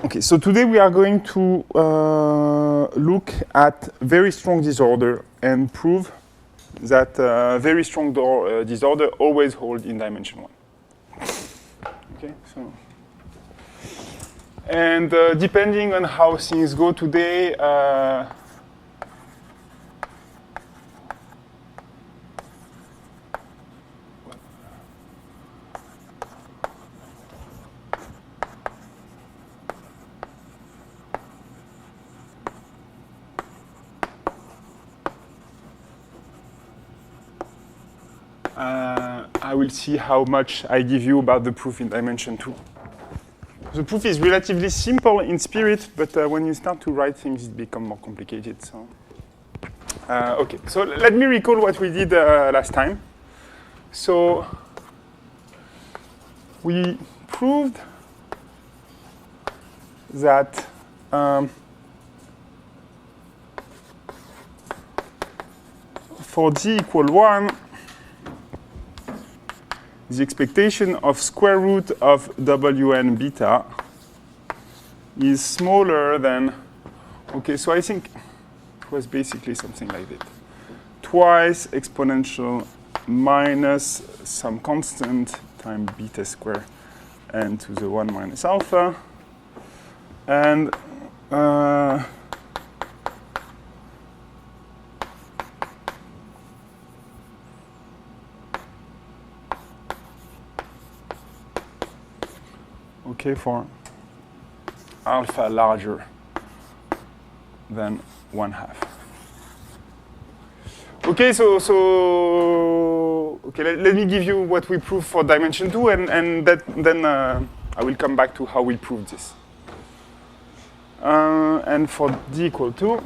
Okay, so today we are going to look at very strong disorder and prove that very strong disorder always hold in dimension 1. Okay, so. And depending on how things go today, I will see how much I give you about the proof in dimension 2. The proof is relatively simple in spirit, but when you start to write things, it becomes more complicated. So, okay, so let me recall what we did last time. So, we proved that for d equal 1, the expectation of square root of Wn beta is smaller than, okay, so I think it was basically something like that. Twice exponential minus some constant times beta square n to the 1 minus alpha. And okay, for alpha larger than 1/2. Okay, so okay, let me give you what we proved for dimension 2, and then I will come back to how we proved this. And for d equal 2,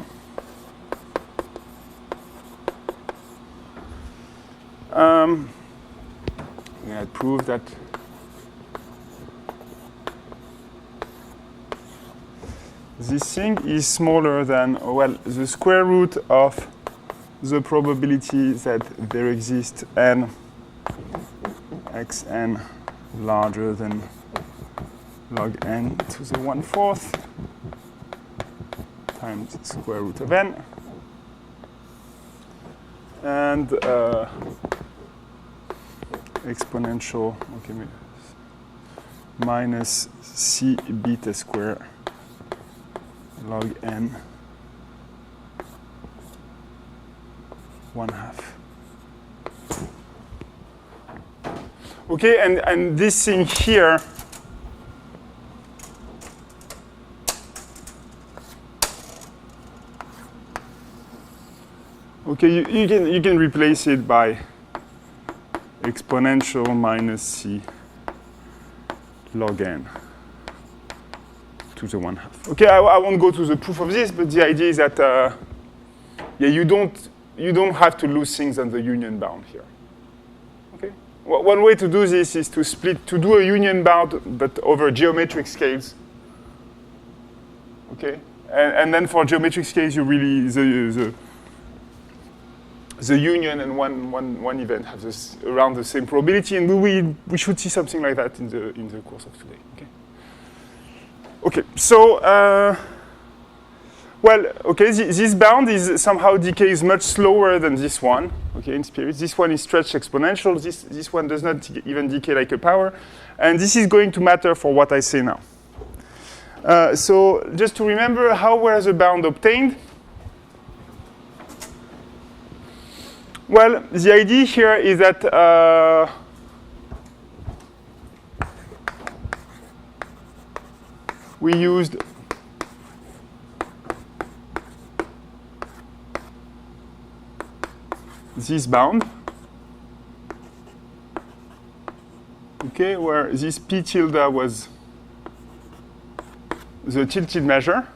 we had proved that this thing is smaller than, well, the square root of the probability that there exists n xn larger than log n to the 1/4 times square root of n. And exponential, okay, minus c beta square log n 1/2. Okay, and this thing here okay, you can replace it by exponential minus c log n to the 1/2. Okay, I won't go to the proof of this, but the idea is that yeah, you don't have to lose things on the union bound here. Okay, one way to do this is to do a union bound, but over geometric scales. Okay, and then for geometric scales, you really the union and one event have around the same probability, and we should see something like that in the course of today. Okay. Okay, so, well, okay, this bound is somehow decays much slower than this one, okay, in spirit. This one is stretched exponential. This one does not even decay like a power. And this is going to matter for what I say now. So just to remember, how were the bound obtained? Well, the idea here is that we used this bound, okay, where this p tilde was the tilted measure,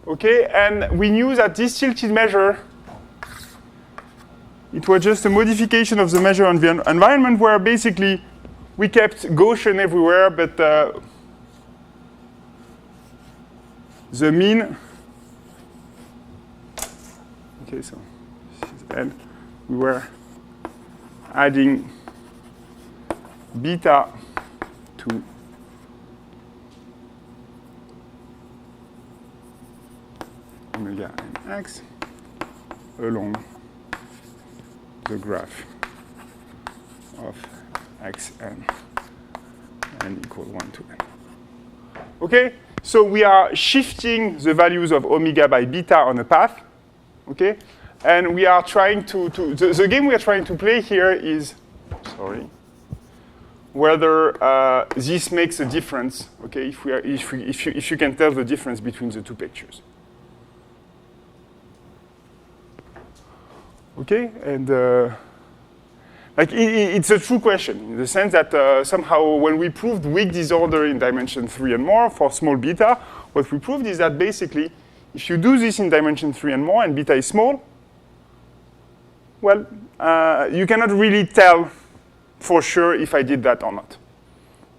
okay, and we knew that this tilted measure, it was just a modification of the measure on the environment where basically we kept Gaussian everywhere, but the mean, okay, so this is L, we were adding beta to omega n x along the graph of xn n equal 1 to n. Okay? So we are shifting the values of omega by beta on a path. Okay? And we are trying the game we are trying to play here is, whether this makes a difference, okay, if you can tell the difference between the two pictures. Okay, and it's a true question in the sense that somehow when we proved weak disorder in dimension 3 and more for small beta, what we proved is that basically if you do this in dimension 3 and more and beta is small, well, you cannot really tell for sure if I did that or not.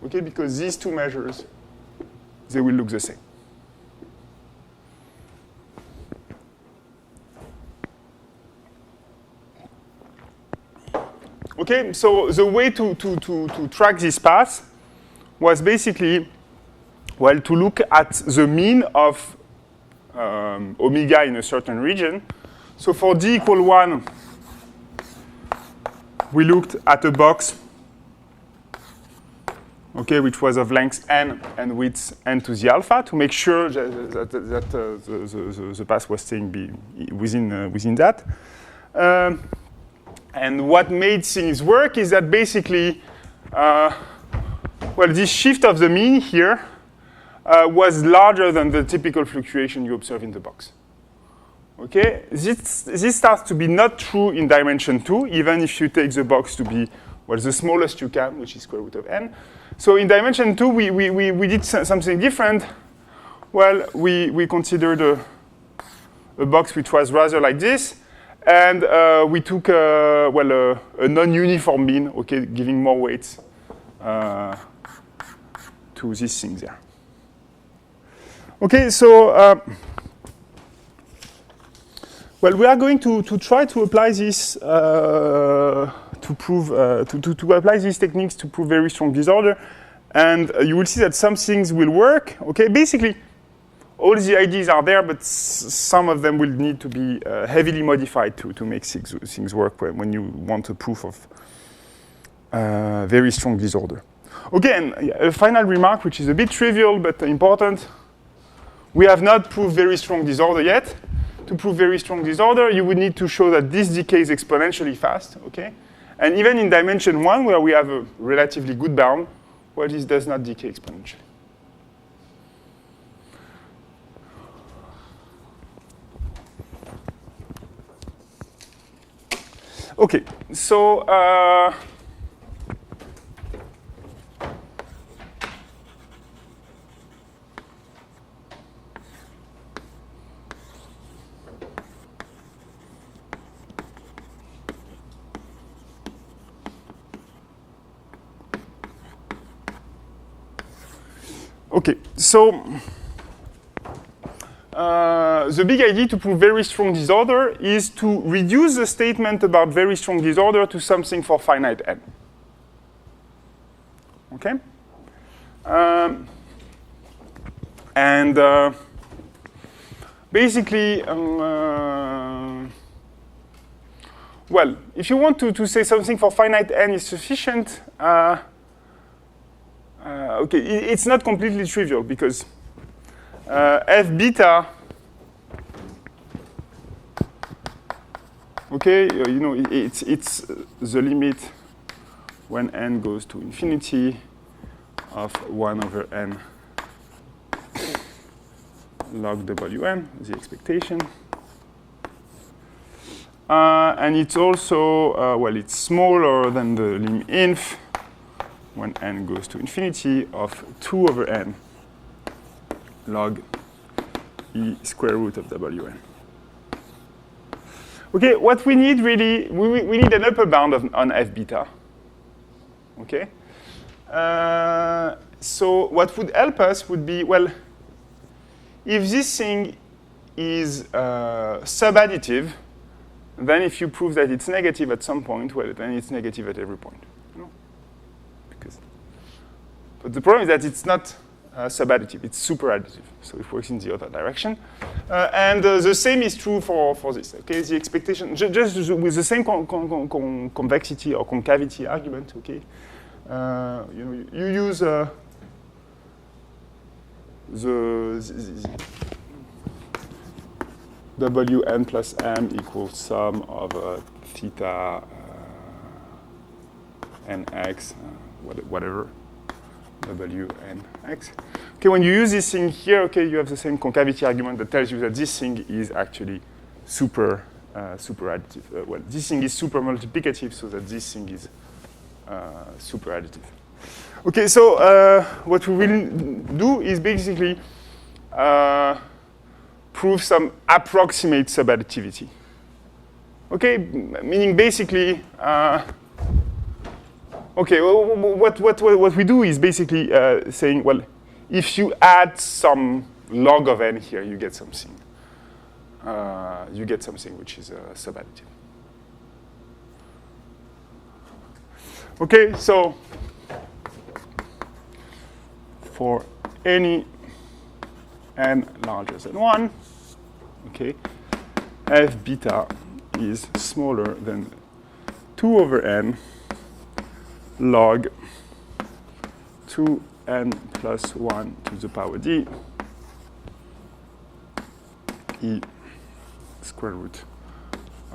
Okay, because these two measures, they will look the same. Okay, so the way to track this path was basically, well, to look at the mean of omega in a certain region. So for d equal 1, we looked at a box, okay, which was of length n and width n to the alpha to make sure that the path was staying within that. And what made things work is that basically, well, this shift of the mean here was larger than the typical fluctuation you observe in the box. Okay, this starts to be not true in dimension 2, even if you take the box to be, well, the smallest you can, which is square root of n. So in dimension 2, we did something different. Well, we considered a box which was rather like this, and we took, a non-uniform mean, okay, giving more weights to these things there. Okay, so, well, we are going to try to apply this to prove, to apply these techniques to prove very strong disorder. And you will see that some things will work. Okay, basically, all the ideas are there, but some of them will need to be heavily modified to make things work when you want a proof of very strong disorder. Okay, and a final remark, which is a bit trivial but important. We have not proved very strong disorder yet. To prove very strong disorder, you would need to show that this decays exponentially fast, okay? And even in dimension 1, where we have a relatively good bound, well, this does not decay exponentially. Okay, so the big idea to prove very strong disorder is to reduce the statement about very strong disorder to something for finite n. Okay? Basically, well, if you want to say something for finite n is sufficient, okay, it's not completely trivial because f beta, okay, you know, it's the limit when n goes to infinity of 1 over n log wn, the expectation. And it's also, well, it's smaller than the lim inf when n goes to infinity of 2 over n log e square root of wn. Okay, what we need really, we need an upper bound on f beta. Okay? So what would help us would be, well, if this thing is subadditive, then if you prove that it's negative at some point, well, then it's negative at every point. You know? But the problem is that it's not subadditive. It's super additive, so it works in the other direction. And the same is true for this. Okay, the expectation just with the same convexity or concavity argument. Okay, you use the Wn plus m equals sum of theta nx, whatever. W and x. Okay, when you use this thing here, okay, you have the same concavity argument that tells you that this thing is actually super additive. Well, this thing is super multiplicative, so that this thing is super additive. Okay, so what we will do is basically prove some approximate subadditivity. Okay, meaning basically. Okay, well, what we do is basically saying, well, if you add some log of n here, you get something. You get something which is subadditive. Okay, so for any n larger than 1, okay, f beta is smaller than 2 over n log 2n plus 1 to the power d e square root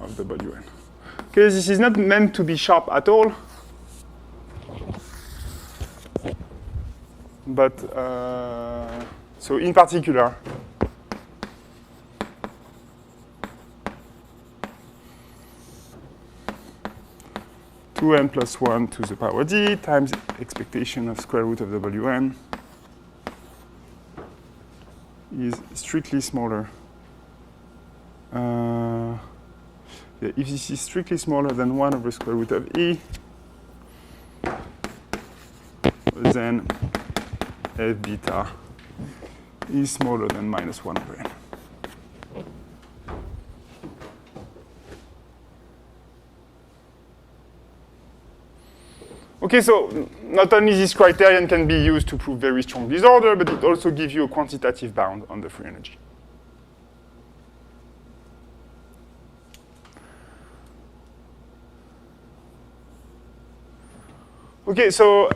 of wn. Okay, this is not meant to be sharp at all, but so in particular, two n plus 1 to the power d times expectation of square root of wn is strictly smaller. Yeah, if this is strictly smaller than 1 over square root of e, then f beta is smaller than minus 1 over n. Okay, so not only this criterion can be used to prove very strong disorder, but it also gives you a quantitative bound on the free energy. Okay, so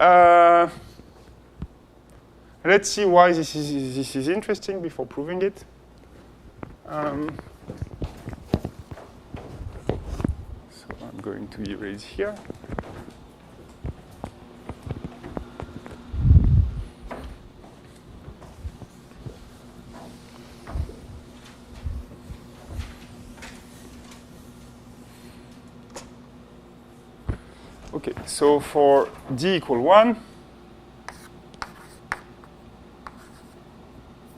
let's see why this is interesting before proving it. So I'm going to erase here. Okay, so for d equal 1,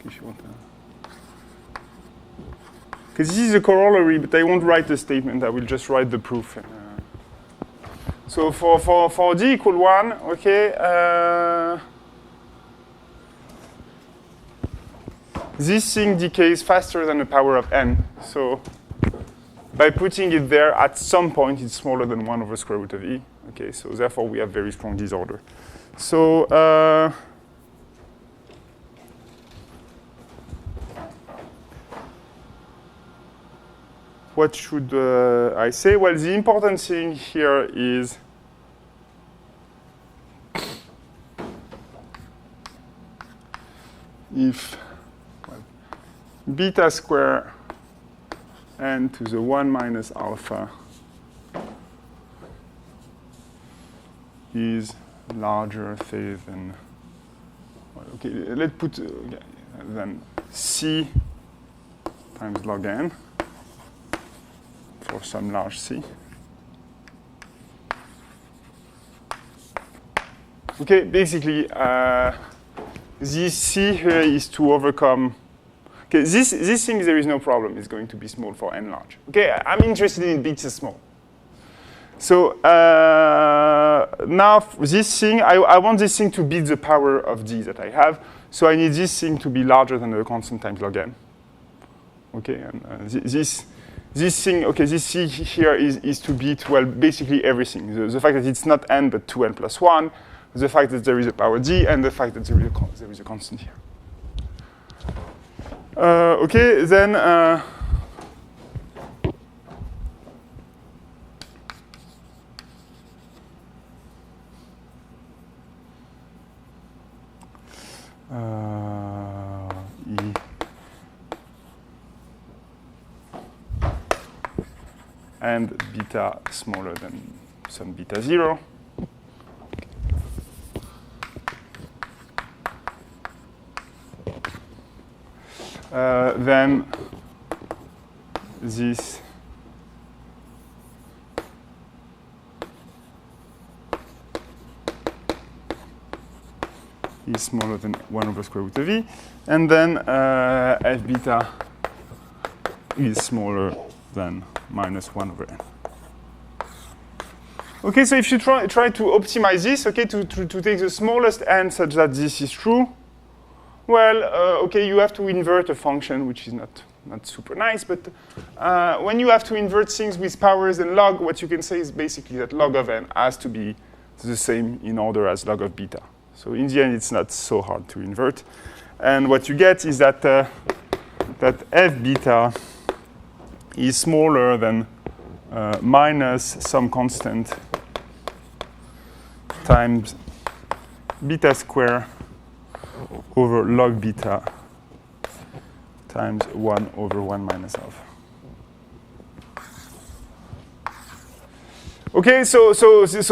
if you want to, because this is a corollary, but I won't write the statement. I will just write the proof. So for d equal 1, okay, this thing decays faster than the power of n. So by putting it there, at some point, it's smaller than 1 over square root of e. Okay, so therefore, we have very strong disorder. So what should I say? Well, the important thing here is if beta square n to the 1 minus alpha is larger, say, than, okay, let's put, than c times log n for some large c. Okay, basically, this c here is to overcome. Okay, this thing, there is no problem. It's going to be small for n large. Okay, I'm interested in beta small. So now this thing, I want this thing to beat the power of d that I have. So I need this thing to be larger than the constant times log n. Okay, and this thing, okay, this c here is to beat, well, basically everything. The fact that it's not n but 2n plus 1, the fact that there is a power d and the fact that there is a constant here. Okay, then E and beta smaller than some beta 0. Then this is smaller than 1 over square root of e, and then f beta is smaller than minus 1 over n. Okay, so if you try to optimize this, okay, to take the smallest n such that this is true, well, okay, you have to invert a function, which is not super nice, but when you have to invert things with powers and log, what you can say is basically that log of n has to be the same in order as log of beta. So in the end, it's not so hard to invert. And what you get is that, that f beta is smaller than minus some constant times beta square over log beta times 1 over 1 minus alpha. Okay, so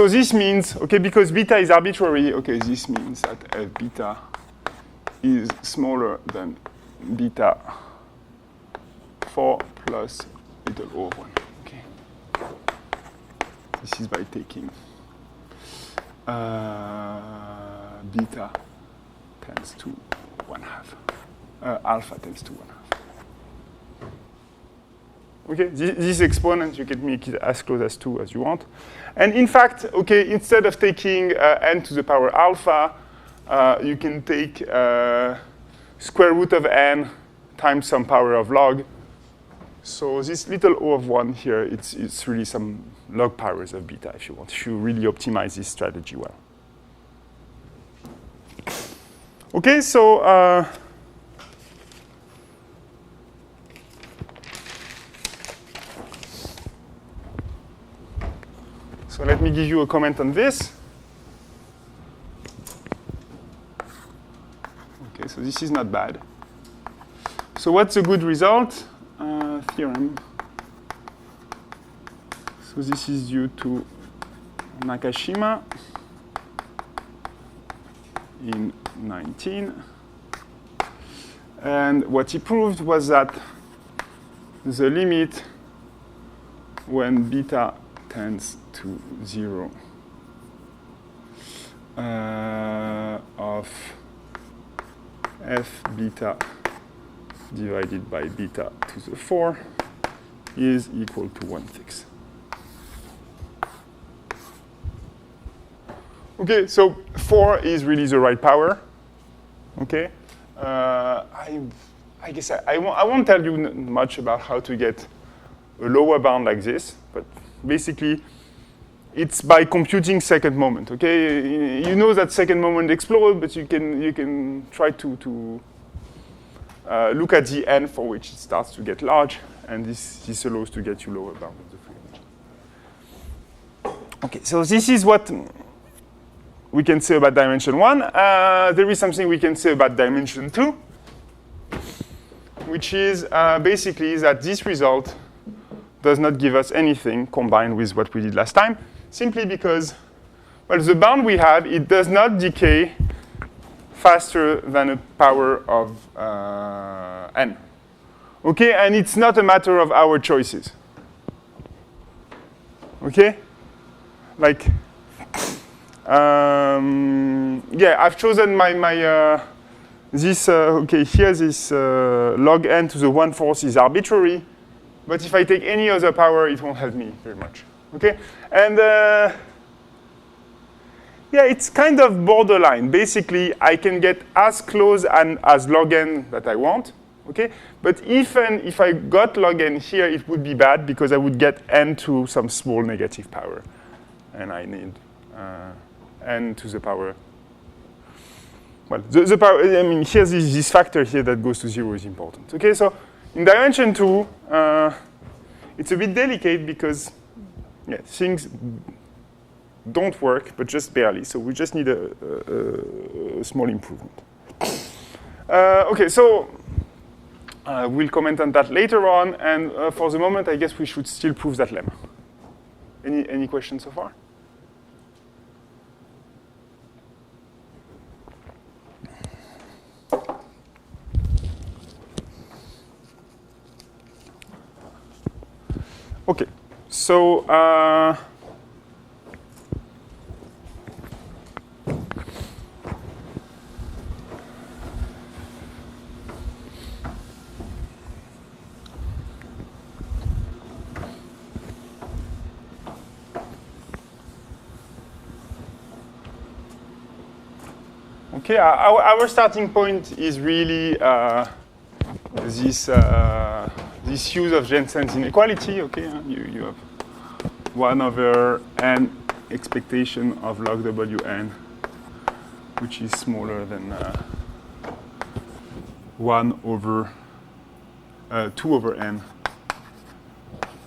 this means, okay, because beta is arbitrary, okay, this means that f beta is smaller than beta 4 plus little o of 1. Okay. This is by taking beta tends to 1/2. Alpha tends to 1/2. Okay, this exponent, you can make it as close as 2 as you want. And in fact, okay, instead of taking n to the power alpha, you can take square root of n times some power of log. So this little o of 1 here, it's really some log powers of beta if you want, if you really optimize this strategy well. Okay, so so let me give you a comment on this. Okay, so this is not bad. So what's a good result? Theorem. So this is due to Nakashima in 19. And what he proved was that the limit when beta tends to 0 of f beta divided by beta to the 4 is equal to 1/6. Okay, so 4 is really the right power. Okay, I guess I won't tell you much about how to get a lower bound like this, but basically it's by computing second moment. Okay, you know that second moment explode, but you can try to look at the n for which it starts to get large, and this allows to get you lower bound of the free energy. Okay, so this is what we can say about dimension 1. There is something we can say about dimension 2, which is basically that this result does not give us anything combined with what we did last time, simply because, well, the bound we have, it does not decay faster than a power of n. Okay, and it's not a matter of our choices. Okay, like, yeah, I've chosen this. Okay, here this log n to the 1/4 is arbitrary, but if I take any other power, it won't help me very much. Okay, and yeah, it's kind of borderline. Basically, I can get as close as log n that I want. Okay, but if I got log n here, it would be bad because I would get n to some small negative power, and I need n to the power. Well, the power, I mean, here this factor here that goes to 0 is important. Okay, so in dimension 2, it's a bit delicate because things don't work, but just barely. So we just need a small improvement. Okay, so we'll comment on that later on. And for the moment, I guess we should still prove that lemma. Any questions so far? Okay, so okay, our starting point is really this use of Jensen's inequality. Okay, you have 1 over n expectation of log Wn, which is smaller than 1 over 2 over n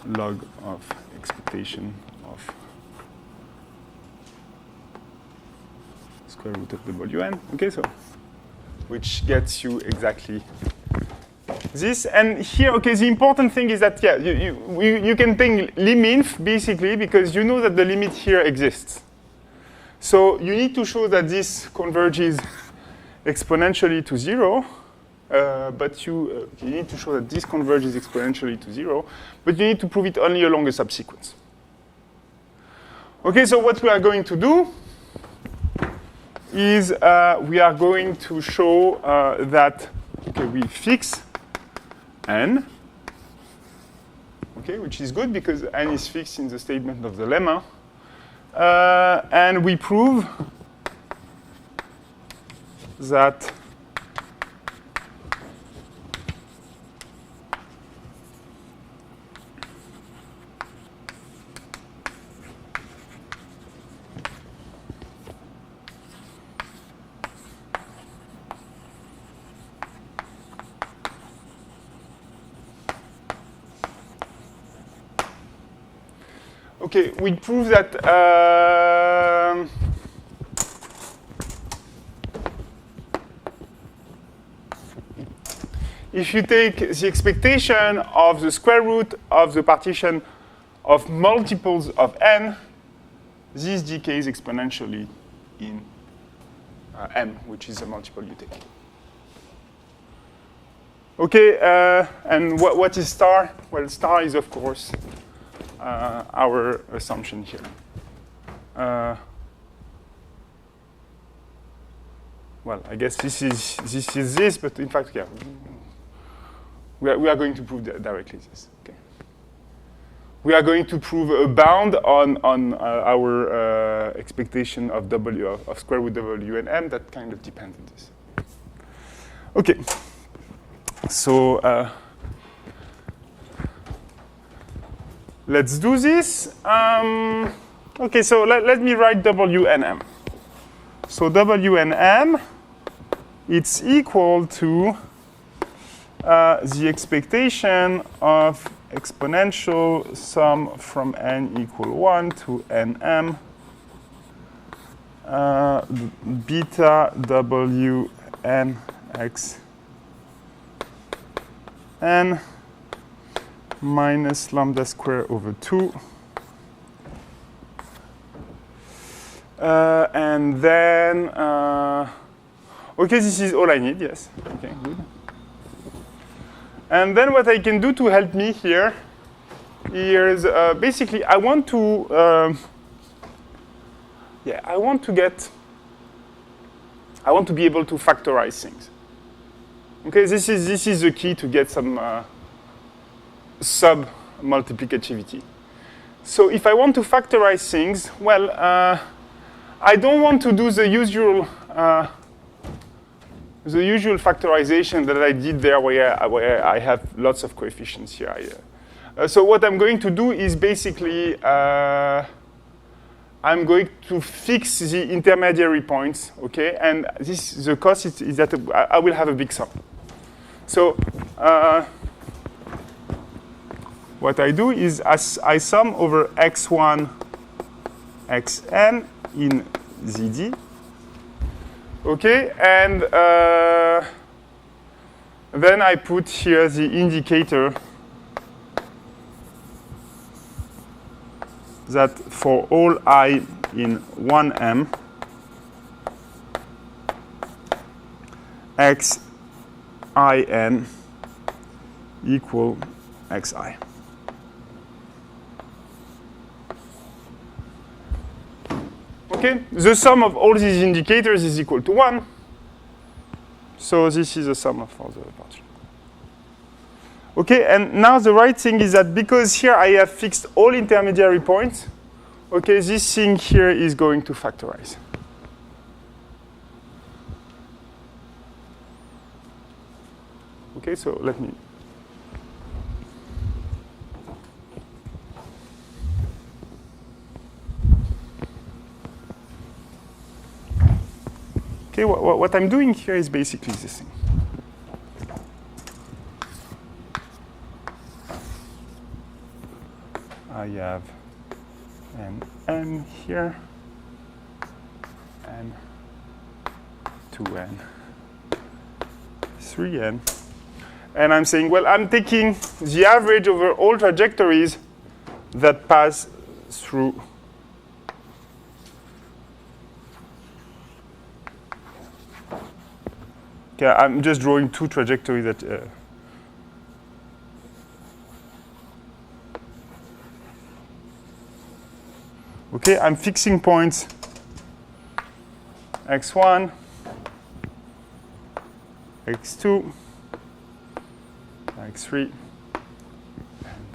log of expectation of square root of Wn. Okay, so which gets you exactly this. And here, okay, the important thing is that, yeah, you can think liminf, basically, because you know that the limit here exists. So you need to show that this converges exponentially to 0, but you need to show that this converges exponentially to 0, but you need to prove it only along a subsequence. Okay, so what we are going to do is we are going to show that, okay, we fix n, okay, which is good because n is fixed in the statement of the lemma. And we prove that okay, we prove that if you take the expectation of the square root of the partition of multiples of n, this decays exponentially in m, which is the multiple you take. Okay, and what is star? Well, star is, of course, our assumption here. Well, I guess this is this, but in fact, yeah, we are going to prove directly this. Okay. We are going to prove a bound on our expectation of w of square root w and m that kind of depends on this. Okay. So let's do this. Okay, so let me write w and m. So w and m, it's equal to the expectation of exponential sum from n equal 1 to nm beta w n x n minus lambda square over 2. And then, okay, this is all I need, yes. Okay, good. And then what I can do to help me here is basically I want to be able to factorize things. Okay, this is the key to get some sub-multiplicativity. So if I want to factorize things, well, I don't want to do the usual factorization that I did there where I have lots of coefficients here. So what I'm going to do is basically I'm going to fix the intermediary points, okay? And the cost is that I will have a big sum. So what I do is I sum over x1, xn in ZD, okay? And then I put here the indicator that for all I in 1m, xin equal xi. Okay, the sum of all these indicators is equal to 1. So this is the sum of all the parts. Okay, and now the right thing is that because here I have fixed all intermediary points, okay, this thing here is going to factorize. Okay, so let me. Okay, what I'm doing here is basically this thing. I have an n here, and 2n, 3n. And I'm saying, well, I'm taking the average over all trajectories that pass through okay, I'm just drawing two trajectories that okay, I'm fixing points x1, x2, x3, and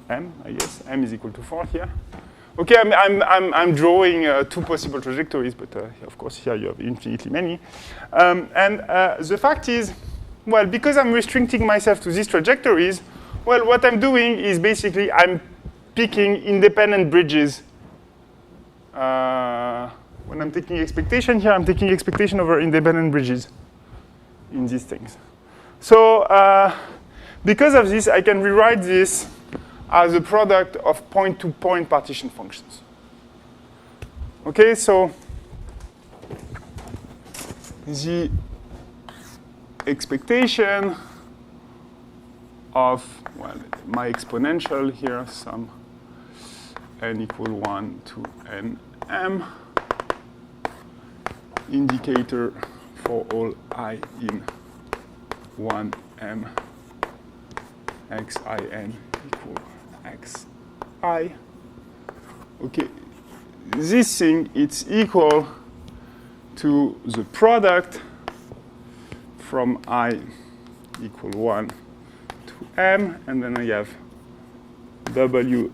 xm, I guess. M is equal to 4 here. Okay, I'm drawing two possible trajectories, but of course here you have infinitely many. The fact is, well, because I'm restricting myself to these trajectories, well, what I'm doing is basically I'm picking independent bridges. When I'm taking expectation here, I'm taking expectation over independent bridges in these things. So because of this, I can rewrite this as a product of point-to-point partition functions. Okay, so the expectation of, well, my exponential here, sum n equal 1 to nm, indicator for all I in 1m xin equal xi. Okay, this thing, it's equal to the product from I equal 1 to m, and then I have w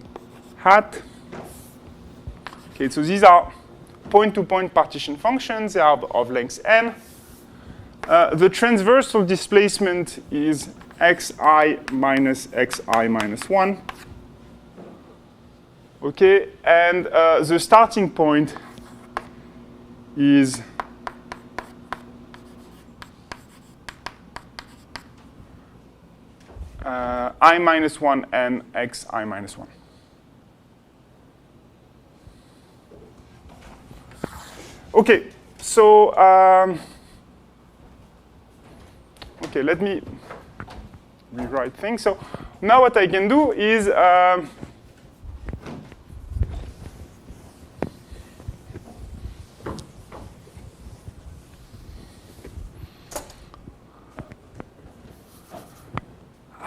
hat. Okay, so these are point-to-point partition functions. They are of length n. The transversal displacement is xi minus 1. Okay, and the starting point is I minus 1 and xi minus 1. Okay, so okay, let me rewrite things. So now what I can do is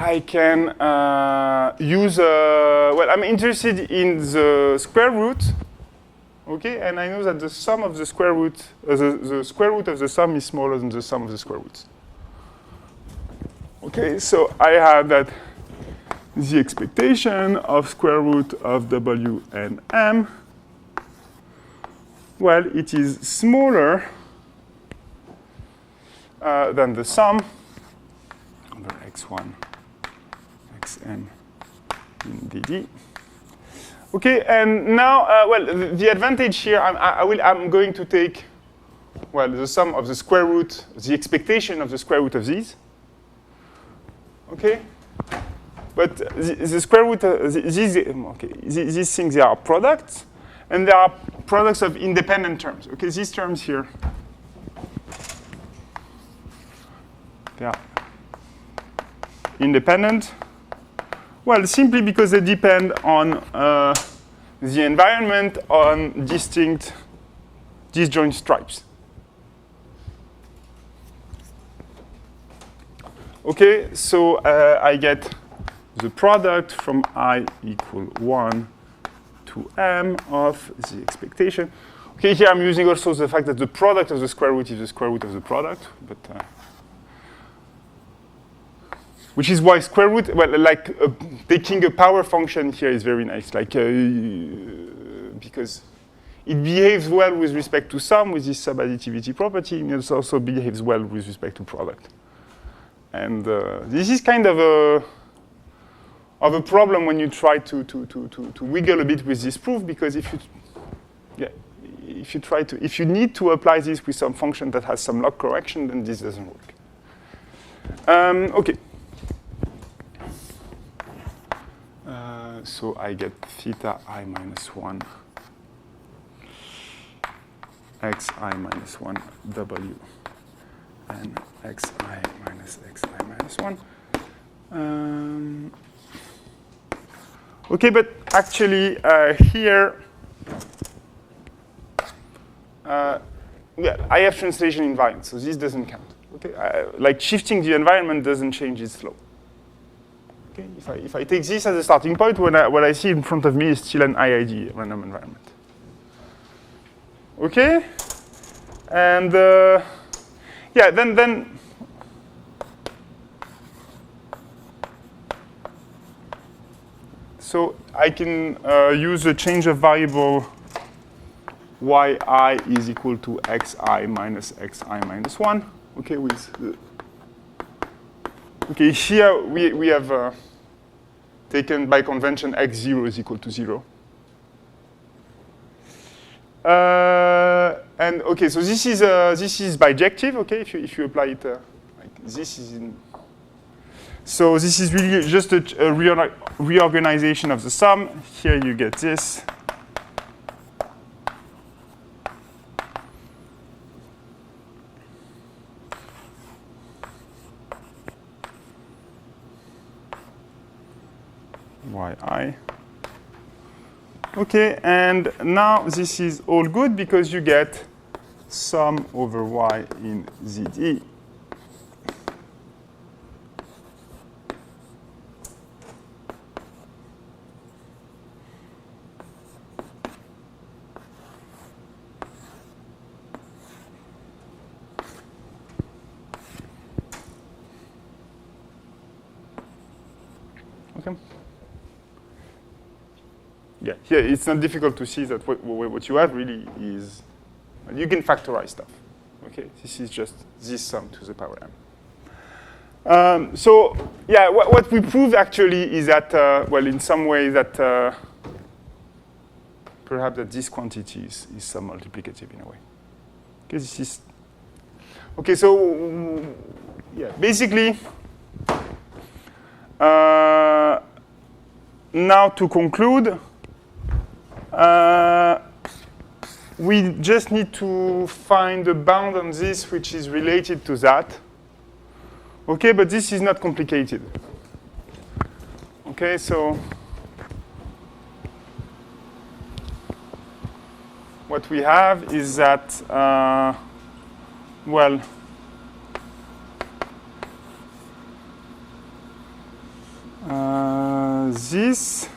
I can use, well, I'm interested in the square root, okay, and I know that the sum of the square root, the square root of the sum is smaller than the sum of the square roots. Okay, so I have that the expectation of square root of w and m, well, it is smaller than the sum over x1, xn in dd Okay, and now, well, the advantage here, I'm going to take, well, the sum of the square root, the expectation of the square root of these. Okay, but the square root, these things, they are products, and they are products of independent terms. Okay, these terms here, they are independent. Well, simply because they depend on the environment on distinct disjoint stripes. Okay, so I get the product from I equal 1 to m of the expectation. Okay, here I'm using also the fact that the product of the square root is the square root of the product, but which is why square root, well, like taking a power function here is very nice, like because it behaves well with respect to sum with this subadditivity property, and it also behaves well with respect to product. And this is kind of a problem when you try to wiggle a bit with this proof, because if you need to apply this with some function that has some log correction, then this doesn't work. Okay. So I get theta I minus 1 xi minus 1 w and xi minus 1. Okay, but actually here, I have translation invariant, so this doesn't count. Okay, like shifting the environment doesn't change its flow. Okay, if I take this as a starting point, what I see in front of me is still an IID, random environment. Okay, and yeah, then so I can use a change of variable yi is equal to xi minus 1. Okay, with okay, here we have taken by convention x0 is equal to 0. And okay, so this is bijective. Okay, if you apply it like this is in. So this is really just a reorganization of the sum. Here you get this. yi. Okay, and now this is all good because you get sum over y in ZD. Okay. Yeah, here it's not difficult to see that what you have really is, you can factorize stuff. Okay, this is just this sum to the power m. So yeah, what we prove actually is that, well, in some way that perhaps that this quantity is sum multiplicative in a way. Okay, this is, okay, so yeah, basically, now to conclude, we just need to find a bound on this which is related to that. Okay, but this is not complicated. Okay, so what we have is that, well, this,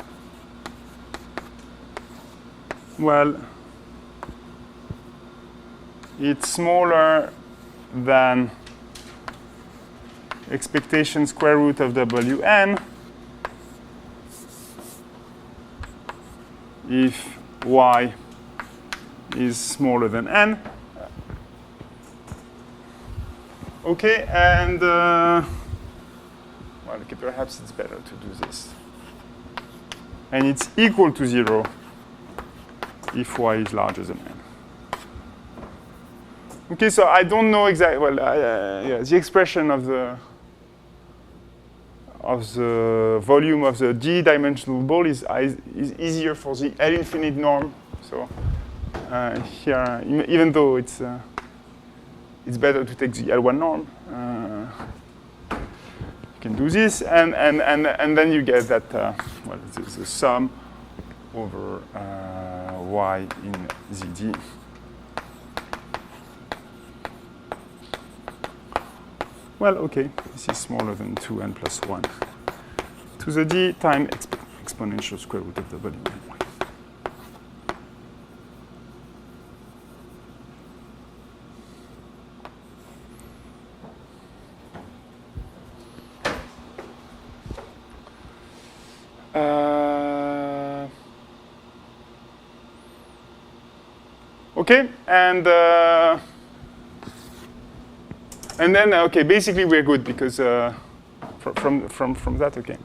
well, it's smaller than expectation square root of Wn if y is smaller than n. Okay, and well, okay, perhaps it's better to do this. and it's equal to 0 if y is larger than n. Okay, so I don't know exactly, well, yeah, the expression of the volume of the d-dimensional ball is easier for the L infinite norm. So here, even though it's better to take the L1 norm, you can do this, and then you get that, well, the sum over y in ZD. Well, okay, this is smaller than 2n plus 1 to the d times exponential square root of w. Okay, and then, okay, basically we're good because from that, okay.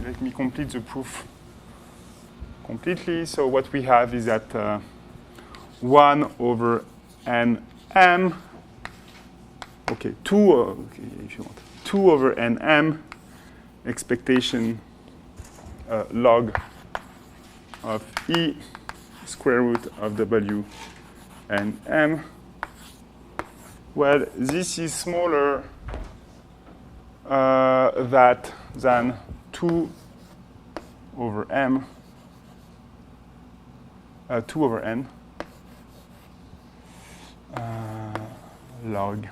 Let me complete the proof completely. So what we have is that 1 over nm, okay, 2, okay, if you want, 2 over nm, expectation log of e square root of w and m. Well, this is smaller than 2 over m, 2 over n log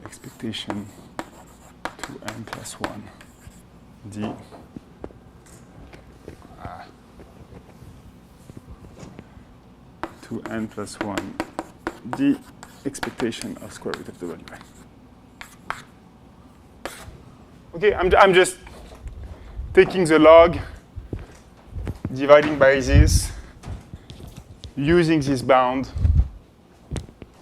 expectation 2n plus 1 d 2n plus 1 d expectation of square root of w. Okay, I'm just taking the log, dividing by this, using this bound,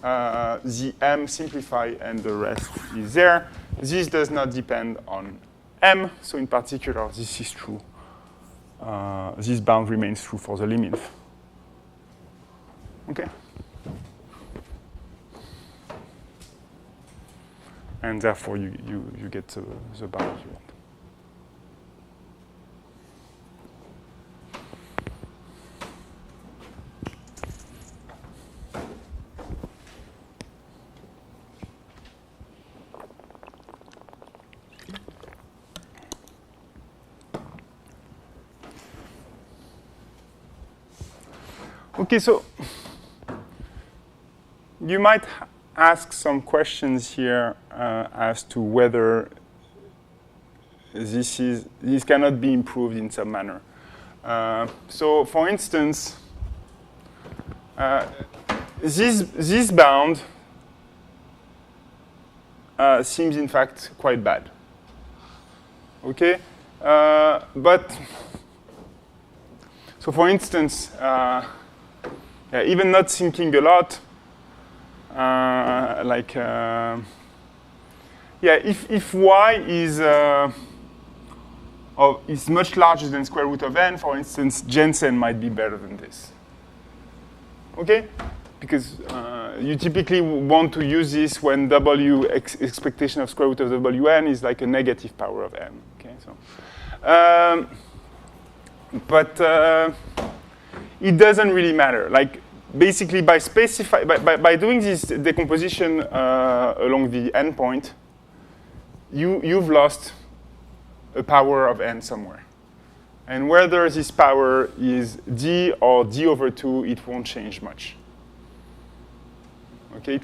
the m simplify, and the rest is there. This does not depend on m, so in particular, this is true. This bound remains true for the limit. Okay? And therefore, you get the bound you want. Okay, so you might ask some questions here as to whether this cannot be improved in some manner. So, for instance, this bound seems in fact quite bad. Okay, but so for instance. Yeah, even not thinking a lot, if y is much larger than square root of n, for instance, Jensen might be better than this. Okay, because you typically want to use this when w expectation of square root of wn is like a negative power of n. Okay, so it doesn't really matter. Like basically, by doing this decomposition along the endpoint, you've lost a power of n somewhere. And whether this power is d or d over 2, it won't change much. Okay,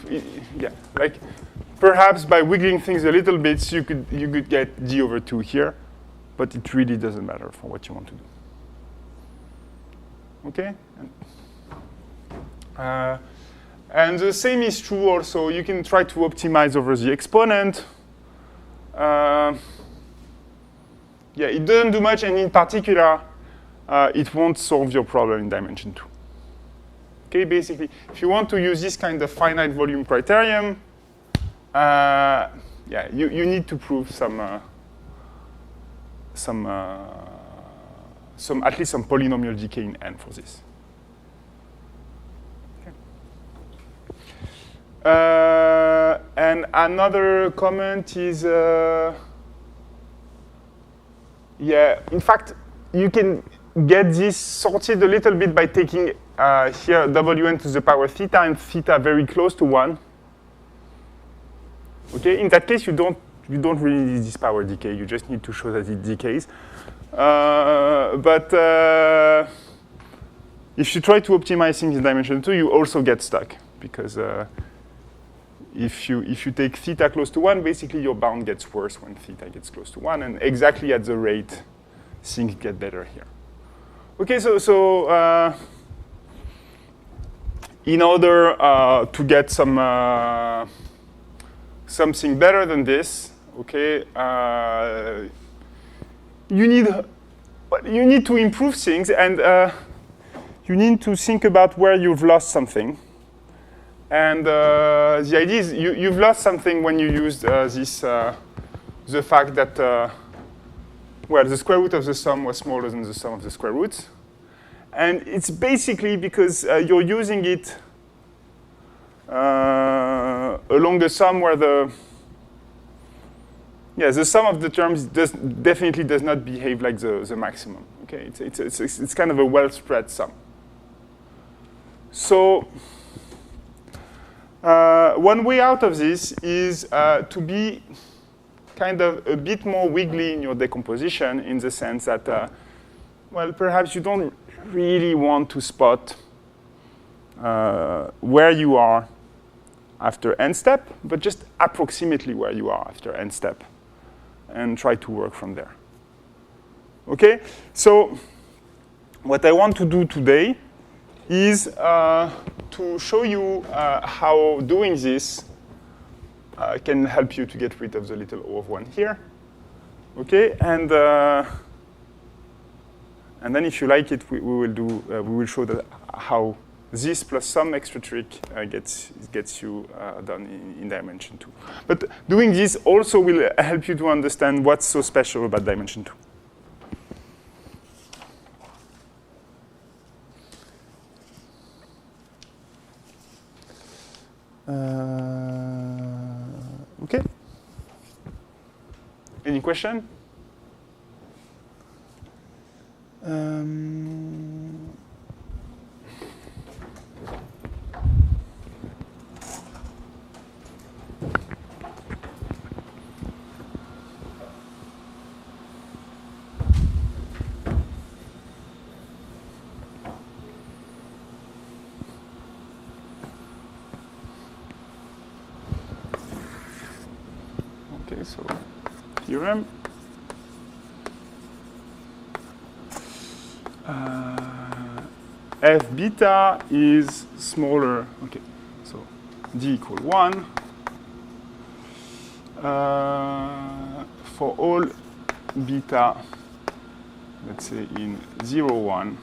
yeah, like perhaps by wiggling things a little bit, you could get d over 2 here, but it really doesn't matter for what you want to do. Okay, and the same is true also. You can try to optimize over the exponent. Yeah, it doesn't do much, and in particular, it won't solve your problem in dimension 2. Okay, basically, if you want to use this kind of finite volume criterion, yeah, you need to prove some at least some polynomial decay in N for this. Okay. And another comment is, yeah, in fact, you can get this sorted a little bit by taking here Wn to the power theta and theta very close to 1. Okay, in that case, you don't really need this power decay. You just need to show that it decays. But if you try to optimize things in dimension 2, you also get stuck because if you take theta close to 1, basically your bound gets worse when theta gets close to 1, and exactly at the rate things get better here. Okay, so in order to get something better than this, okay, you need to improve things, and you need to think about where you've lost something. And the idea is you've lost something when you used the fact that well, the square root of the sum was smaller than the sum of the square roots. And it's basically because you're using it along a sum where the sum of the terms definitely does not behave like the maximum. Okay, it's kind of a well-spread sum. So one way out of this is to be kind of a bit more wiggly in your decomposition, in the sense that, well, perhaps you don't really want to spot where you are after n step, but just approximately where you are after n step, and try to work from there. Okay, so what I want to do today is to show you how doing this can help you to get rid of the little O of 1 here. Okay, and then if you like it, we will show that how this plus some extra trick gets you done in dimension 2. But doing this also will help you to understand what's so special about dimension 2. Okay. Any question? Okay, so theorem. F beta is smaller. Okay, so d equal 1 for all beta, let's say in 0, 1,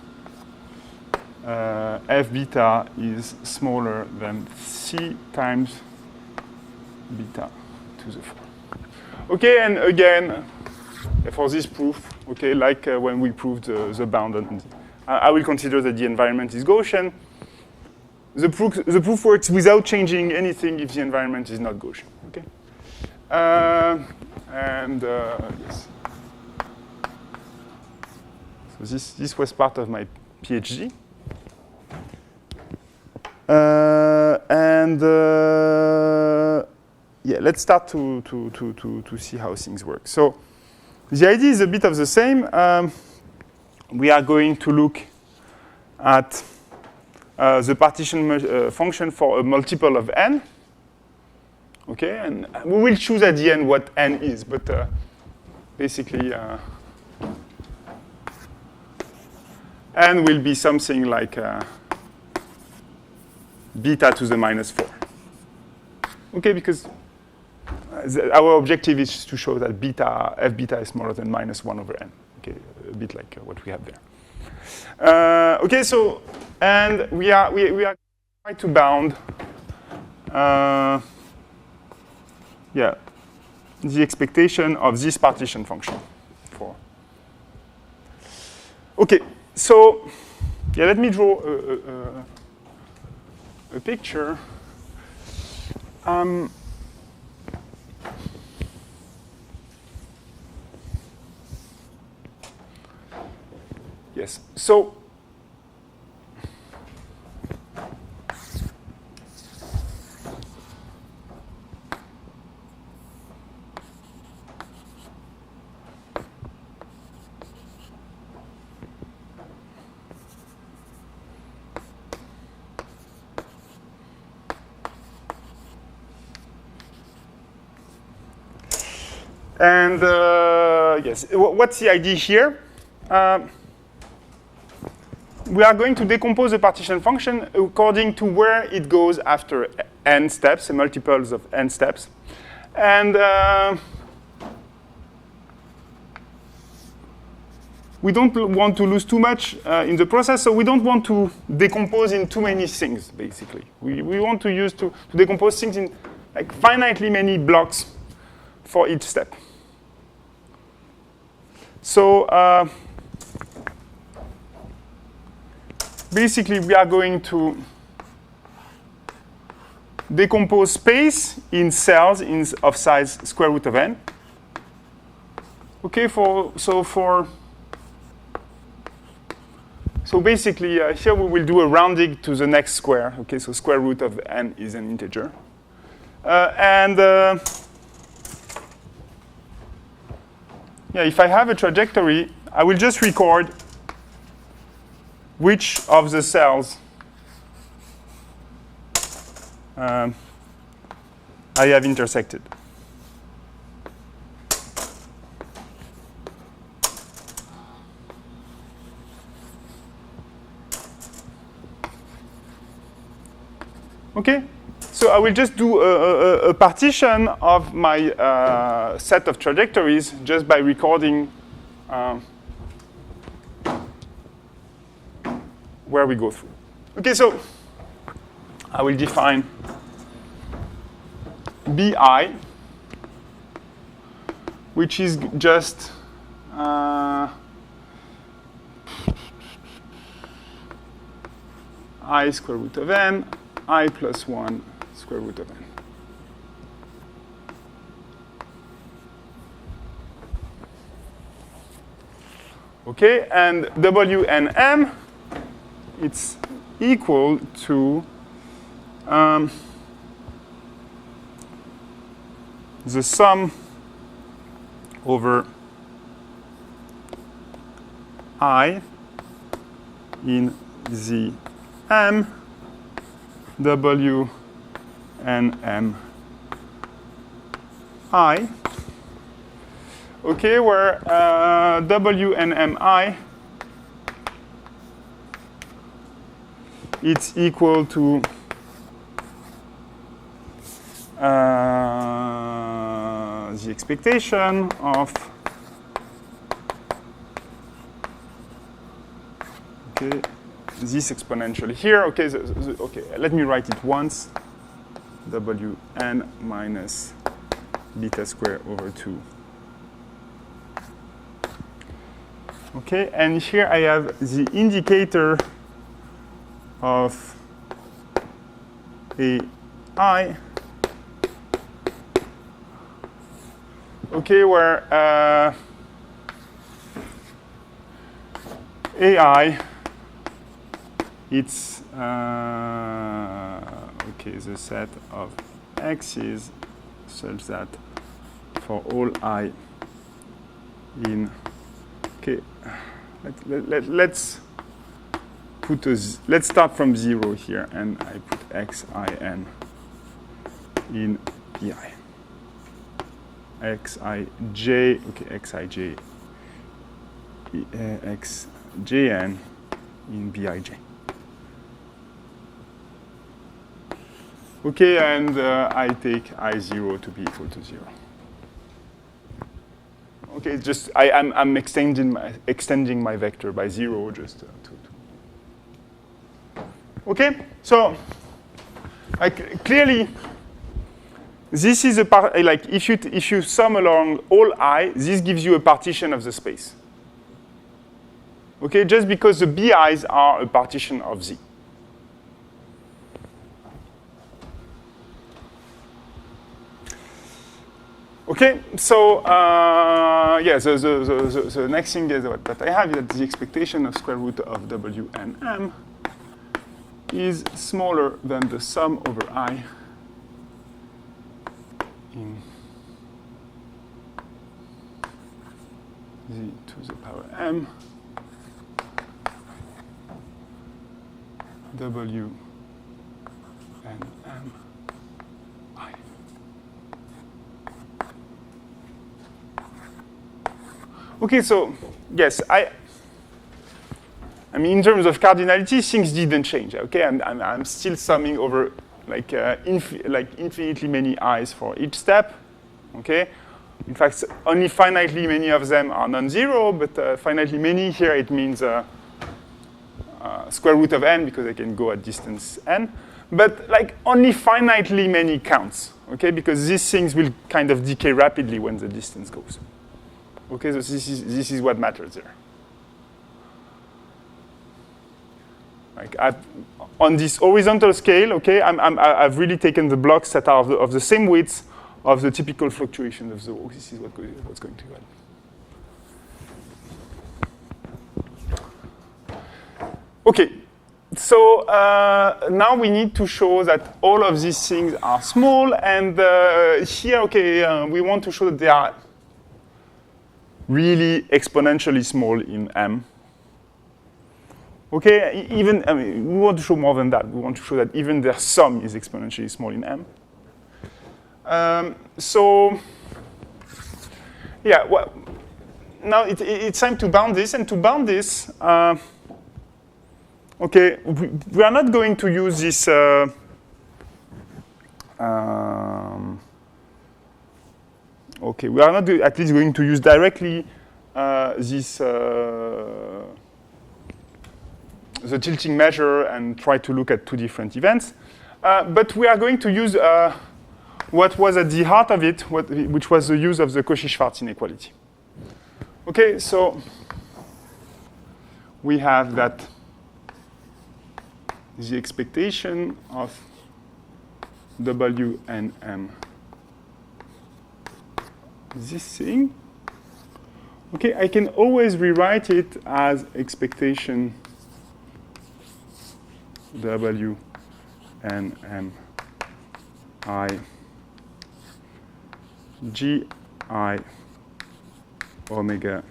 F beta is smaller than c times beta to the 4. Okay, and again, for this proof, okay, like when we proved the bound on, I will consider that the environment is Gaussian. The proof works without changing anything if the environment is not Gaussian. Okay, yes. So this was part of my PhD, yeah, let's start to see how things work. So the idea is a bit of the same. We are going to look at the partition function for a multiple of n. Okay, and we will choose at the end what n is, but basically n will be something like beta to the minus 4. Okay, because our objective is to show that f beta is smaller than minus 1 over n. Okay, a bit like what we have there. Okay, so, and we are try to bound the expectation of this partition function. Okay, so let me draw a picture. Yes, so and yes, what's the idea here? We are going to decompose the partition function according to where it goes after n steps, multiples of n steps. And we don't want to lose too much in the process, so we don't want to decompose in too many things, basically. We want to use to decompose things in like finitely many blocks for each step. So basically, we are going to decompose space in cells of size square root of n. Okay, so basically, here we will do a rounding to the next square. Okay, so square root of n is an integer. If I have a trajectory, I will just record which of the cells I have intersected. Okay, so I will just do a partition of my set of trajectories just by recording where we go through. Okay, so I will define BI, which is just I square root of n, I plus 1 square root of n. Okay, and W and M, it's equal to the sum over I in the M, W and M I. Okay, where W and MI, it's equal to the expectation of this exponential here. Okay, okay, let me write it once. Wn minus beta square over 2. Okay, and here I have the indicator of AI. Okay, where AI, it's okay, the set of x's such that for all I in, okay, let's put let's start from 0 here, and I put xin in pi. Xij, okay, xij, xjn in bij. Okay, and I take I0 to be equal to 0. Okay, just I'm extending my vector by 0 just to. Okay, so Like clearly, this is a part. Like if you sum along all I, this gives you a partition of the space. Okay, just because the BI's are a partition of Z. Okay, so yeah, the next thing is that I have is that the expectation of square root of W and M is smaller than the sum over I in Z to the power M W and M I. Okay, so yes, I mean, in terms of cardinality, things didn't change. Okay, I'm still summing over like infinitely many i's for each step. Okay, in fact, only finitely many of them are non-zero, but finitely many here it means square root of n because I can go at distance n. But like only finitely many counts. Okay, because these things will kind of decay rapidly when the distance goes. Okay, so this is what matters there. Like on this horizontal scale, okay, I've really taken the blocks that are of the same width of the typical fluctuation of the walk. This is what's going to happen. Okay, so now we need to show that all of these things are small, and here, okay, we want to show that they are really exponentially small in M. Okay, even, I mean, we want to show more than that. We want to show that even their sum is exponentially small in M. So, yeah, well, now it's time to bound this, and to bound this, okay, we are not going to use this, okay, we are not at least going to use directly this, the tilting measure and try to look at two different events. But we are going to use what was at the heart of it, which was the use of the Cauchy-Schwarz inequality. Okay, so we have that the expectation of W and M, this thing. Okay, I can always rewrite it as expectation W and M I G I omega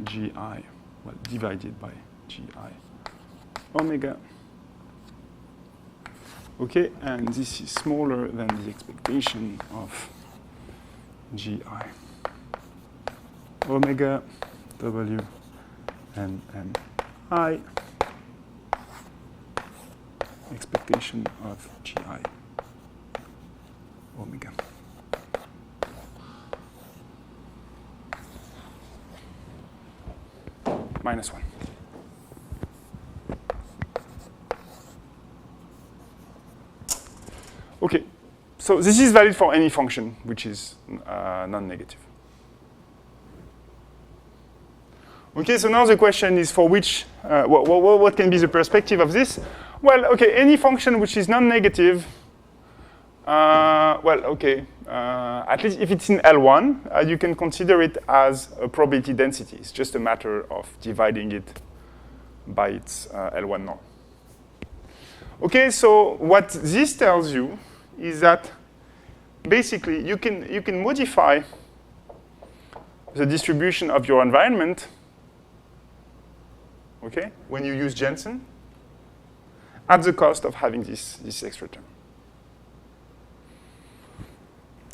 G I, well, divided by G I omega. Okay, and this is smaller than the expectation of G I omega W and M I expectation of Gi omega. Minus 1. Okay, so this is valid for any function which is non-negative. Okay, so now the question is for which, what can be the perspective of this? Well, okay, any function which is non-negative, well, okay, at least if it's in L1, you can consider it as a probability density. It's just a matter of dividing it by its L1 norm. Okay, so what this tells you is that basically you can modify the distribution of your environment, okay, when you use Jensen, at the cost of having this extra term.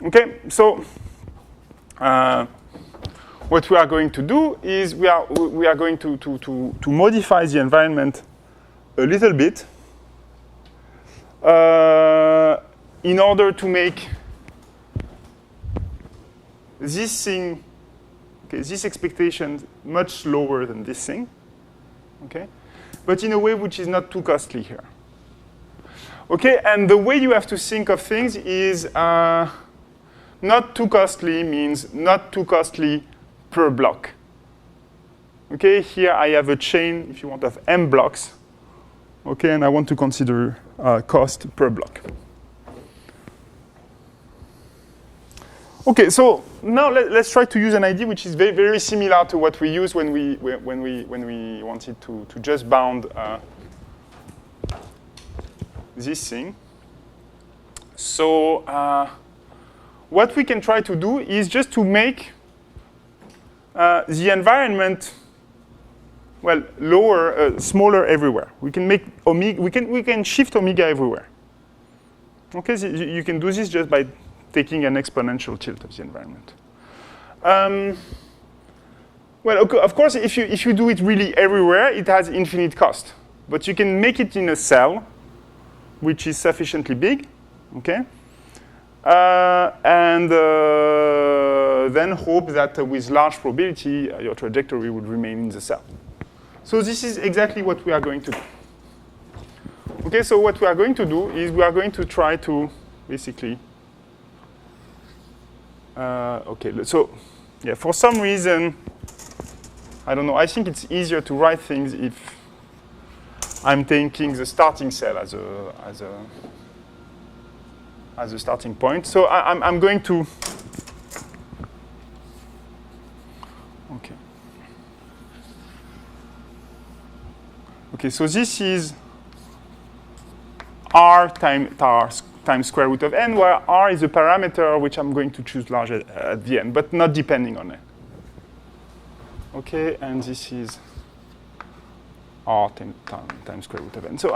Okay, so what we are going to do is we are going to modify the environment a little bit in order to make this thing, okay, this expectation much lower than this thing, okay, but in a way which is not too costly here. Okay, and the way you have to think of things is not too costly means not too costly per block. Okay, here I have a chain, if you want, of m blocks. Okay, and I want to consider cost per block. Okay, so now let's try to use an idea which is very, very similar to what we used when we wanted to just bound this thing. So what we can try to do is just to make the environment, well, lower, smaller everywhere. We can make omega. We can shift omega everywhere. Okay, so you can do this just by taking an exponential tilt of the environment. Well, okay, of course, if you do it really everywhere, it has infinite cost. But you can make it in a cell, which is sufficiently big, okay, and then hope that with large probability, your trajectory would remain in the cell. So this is exactly what we are going to do. Okay, so what we are going to do is we are going to try to basically, okay, so yeah, for some reason, I don't know, I think it's easier to write things if I'm taking the starting cell as a starting point. So I'm going to, okay. Okay, so this is r times square root of n, where r is a parameter which I'm going to choose large at the end, but not depending on it. Okay, and this is r times square root of n. So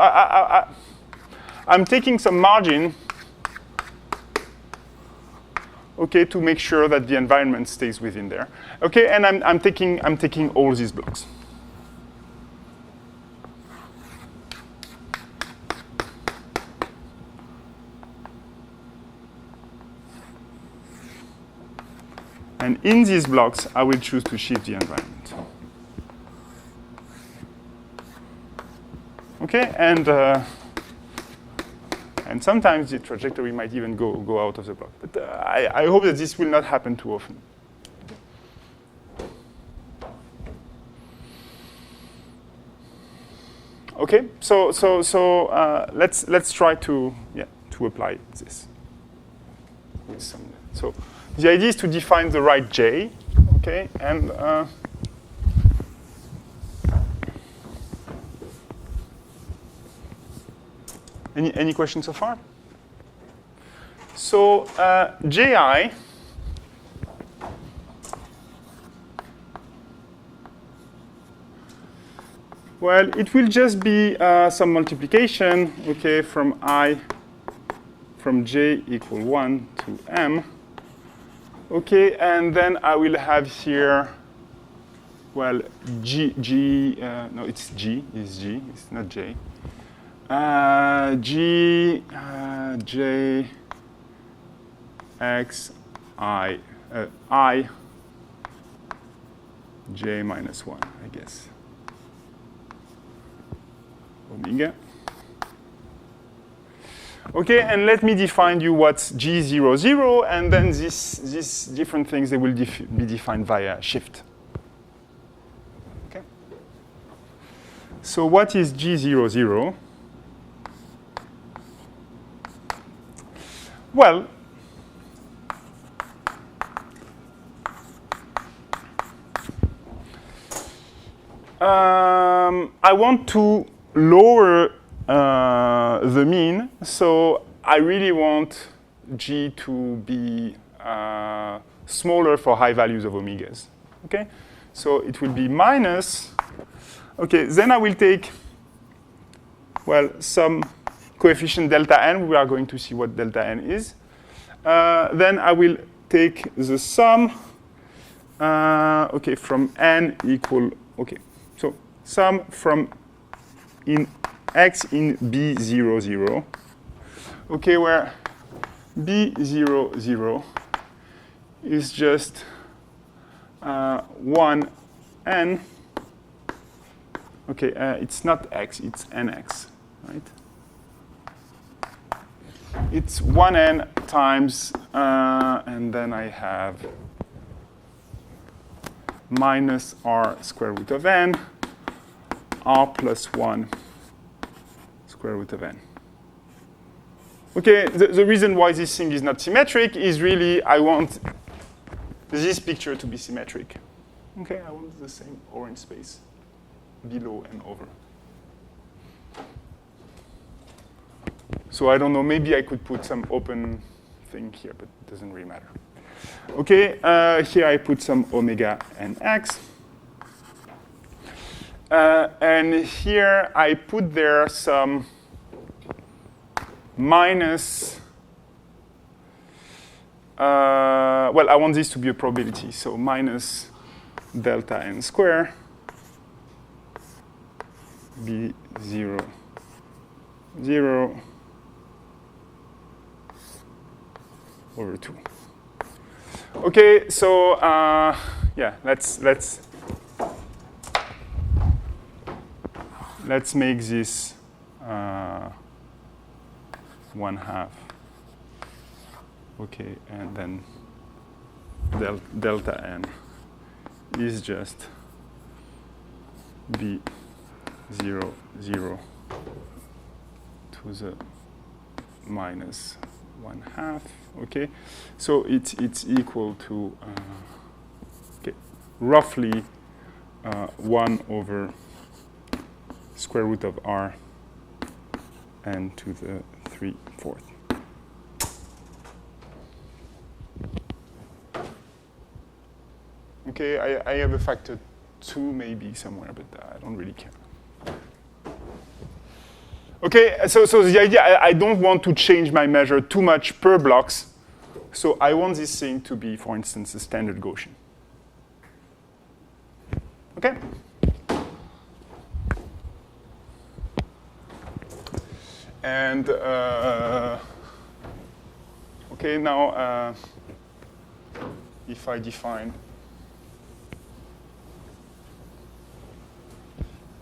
I'm taking some margin, okay, to make sure that the environment stays within there. Okay, and I'm taking all these blocks. And in these blocks, I will choose to shift the environment. Okay, and sometimes the trajectory might even go out of the block. But I hope that this will not happen too often. Okay, so let's try to apply this. So the idea is to define the right J, okay, and any questions so far? So Ji, well, it will just be some multiplication, okay, from J equal 1 to M. Okay, and then I will have here, well, no, it's G, it's not J. G, J, X, I, J minus 1, I guess. Omega. Okay, and let me define you what's G00, and then these different things, they will be defined via shift. Okay. So what is G00? Well, I want to lower the mean, so I really want G to be smaller for high values of omegas. Okay, so it will be minus. Okay, then I will take, well, some coefficient delta n. We are going to see what delta n is. Then I will take the sum. Okay, from n equal. Okay, so sum from in x in B00, okay, where B00 is just 1n. Okay, it's not x, it's nx, right? it's 1n times, and then I have minus r square root of n, r plus 1 square root of n. Okay, the reason why this thing is not symmetric is really I want this picture to be symmetric. Okay, I want the same orange space below and over. So I don't know, maybe I could put some open thing here, but it doesn't really matter. Okay, here I put some omega and x. And here I put there some minus, well, I want this to be a probability, so minus delta n square b 0, 0 over 2. Okay, so yeah, let's make this 1/2. Okay, and then delta n is just b 0, 0 to the minus 1/2. Okay, so it's equal to okay, roughly 1 over square root of r n to the 3/4. Okay, I have a factor 2 maybe somewhere, but I don't really care. Okay, so the idea, I don't want to change my measure too much per blocks. So I want this thing to be, for instance, a standard Gaussian. Okay? And, okay, now if I define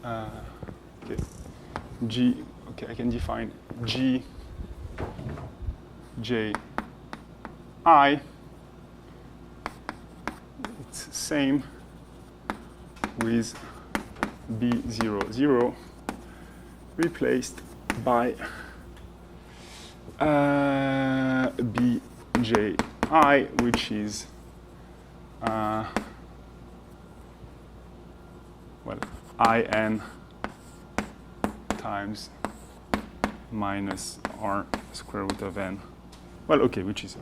okay, G, okay, I can define G, J, I. It's the same with B0, 0 replaced by BJI, which is well, IN times minus R square root of N. Well, okay, which is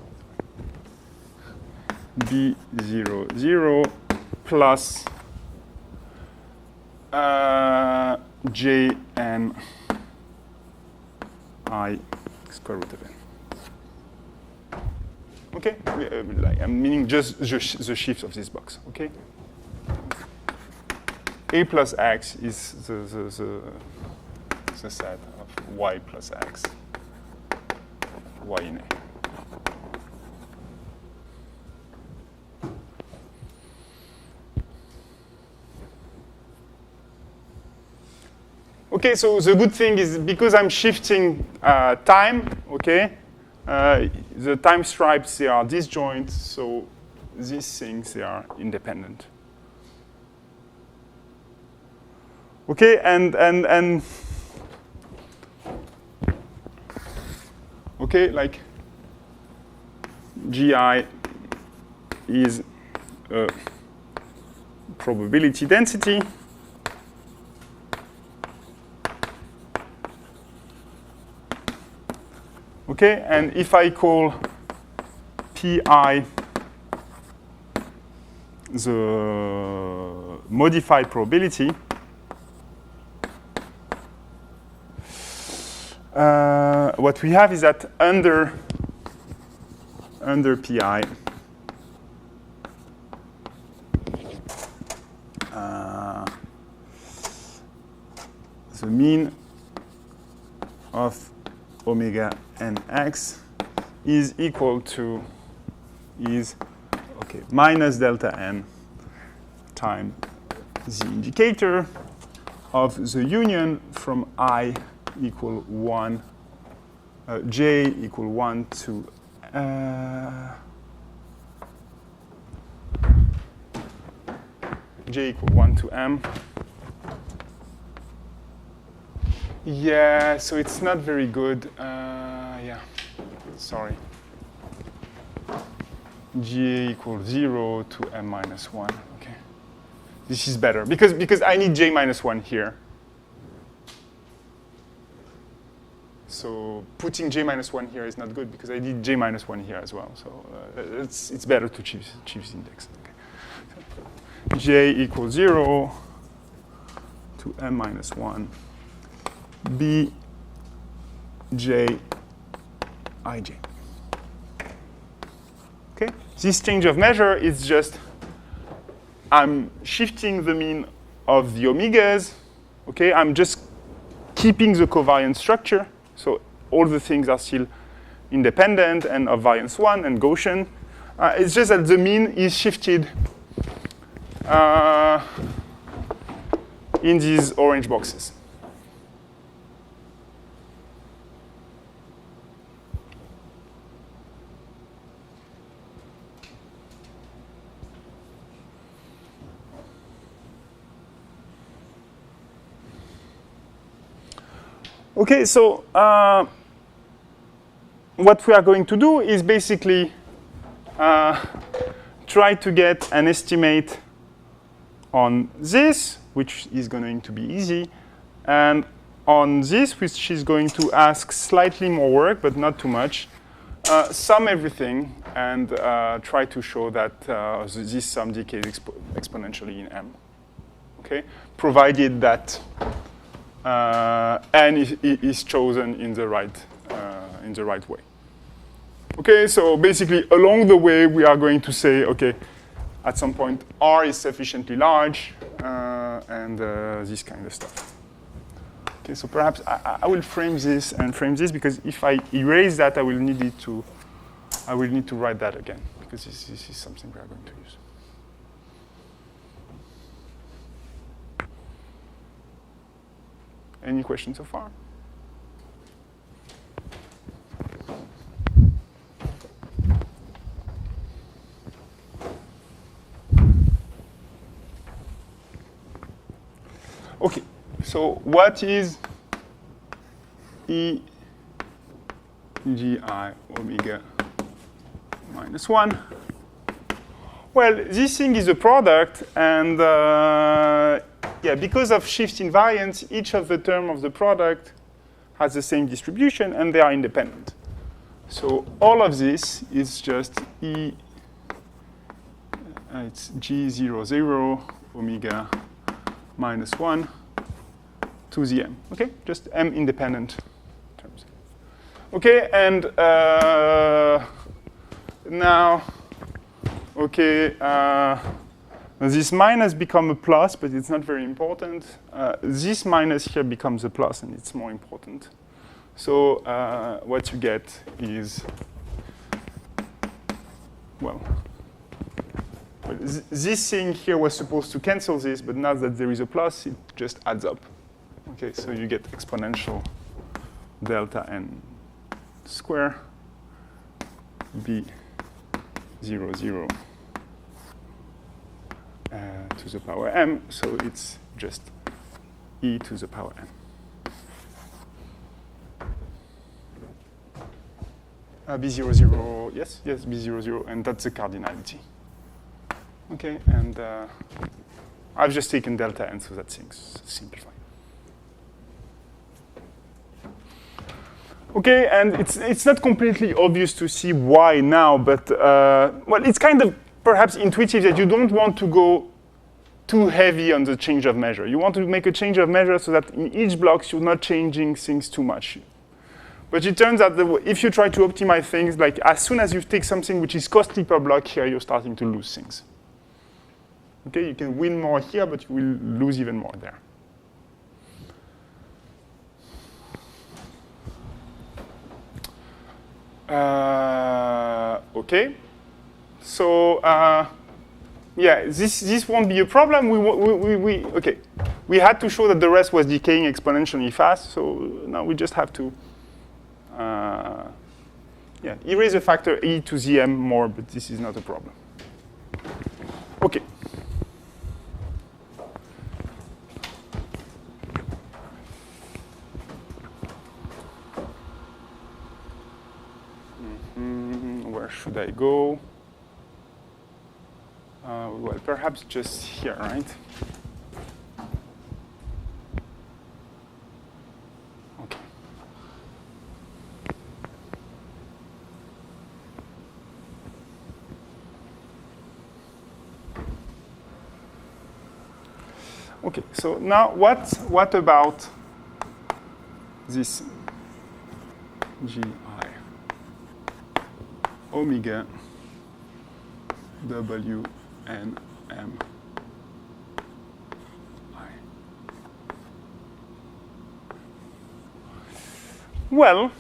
B0, 0 plus JN I square root of N. Okay, I'm meaning just the shift of this box. Okay. A plus x is the set of y plus x, y in A. Okay, so the good thing is because I'm shifting time, okay, the time stripes, they are disjoint, so these things, they are independent. Okay, and okay, like GI is a probability density. Okay, and if I call PI the modified probability, what we have is that under PI, the mean of omega nx is equal to minus delta n times the indicator of the union from I equal 1 j equal 1 to j equal 1 to m. Yeah, so it's not very good. Yeah, sorry. J equals 0 to m minus 1. Okay, this is better because I need j minus 1 here. So putting j minus 1 here is not good because I need j minus 1 here as well. So it's better to choose index. Okay. So j equals 0 to m minus 1. B j ij. Okay. This change of measure is just I'm shifting the mean of the omegas. Okay. I'm just keeping the covariance structure. So all the things are still independent and of variance 1 and Gaussian. It's just that the mean is shifted in these orange boxes. Okay, so what we are going to do is basically try to get an estimate on this, which is going to be easy, and on this, which is going to ask slightly more work, but not too much. Sum everything and try to show that this sum decays exponentially in M. Okay, provided that n is chosen in the right way. Okay, so basically along the way we are going to say, okay, at some point R is sufficiently large and this kind of stuff. Okay, so perhaps I will frame this and frame this because if I erase that, I will need to write that again because this is something we are going to use. Any questions so far? Okay, so what is E gi omega minus 1? Well, this thing is a product, and yeah, because of shift invariance, each of the terms of the product has the same distribution, and they are independent. So all of this is just E, it's G00 omega minus 1 to the M. Okay, just M independent terms. Okay, and now, okay, this minus become a plus, but it's not very important. This minus here becomes a plus, and it's more important. So what you get is, well, this thing here was supposed to cancel this, but now that there is a plus, it just adds up. Okay, so you get exponential delta n square b 0, 0 to the power m, so it's just e to the power m. B00, yes, B00, and that's the cardinality. Okay, and I've just taken delta n, so that things simplify. Okay, and it's not completely obvious to see why now, but well, it's kind of perhaps intuitive that you don't want to go too heavy on the change of measure. You want to make a change of measure so that in each block you're not changing things too much. But it turns out that if you try to optimize things, like as soon as you take something which is costly per block here, you're starting to lose things. Okay, you can win more here, but you will lose even more there. Okay, so yeah, this won't be a problem. We had to show that the rest was decaying exponentially fast, so now we just have to yeah, erase the factor e to the m more, but this is not a problem. Okay. Where should I go? Well, perhaps just here, right? Okay. Okay, so now what about this gi omega w n m I? Well,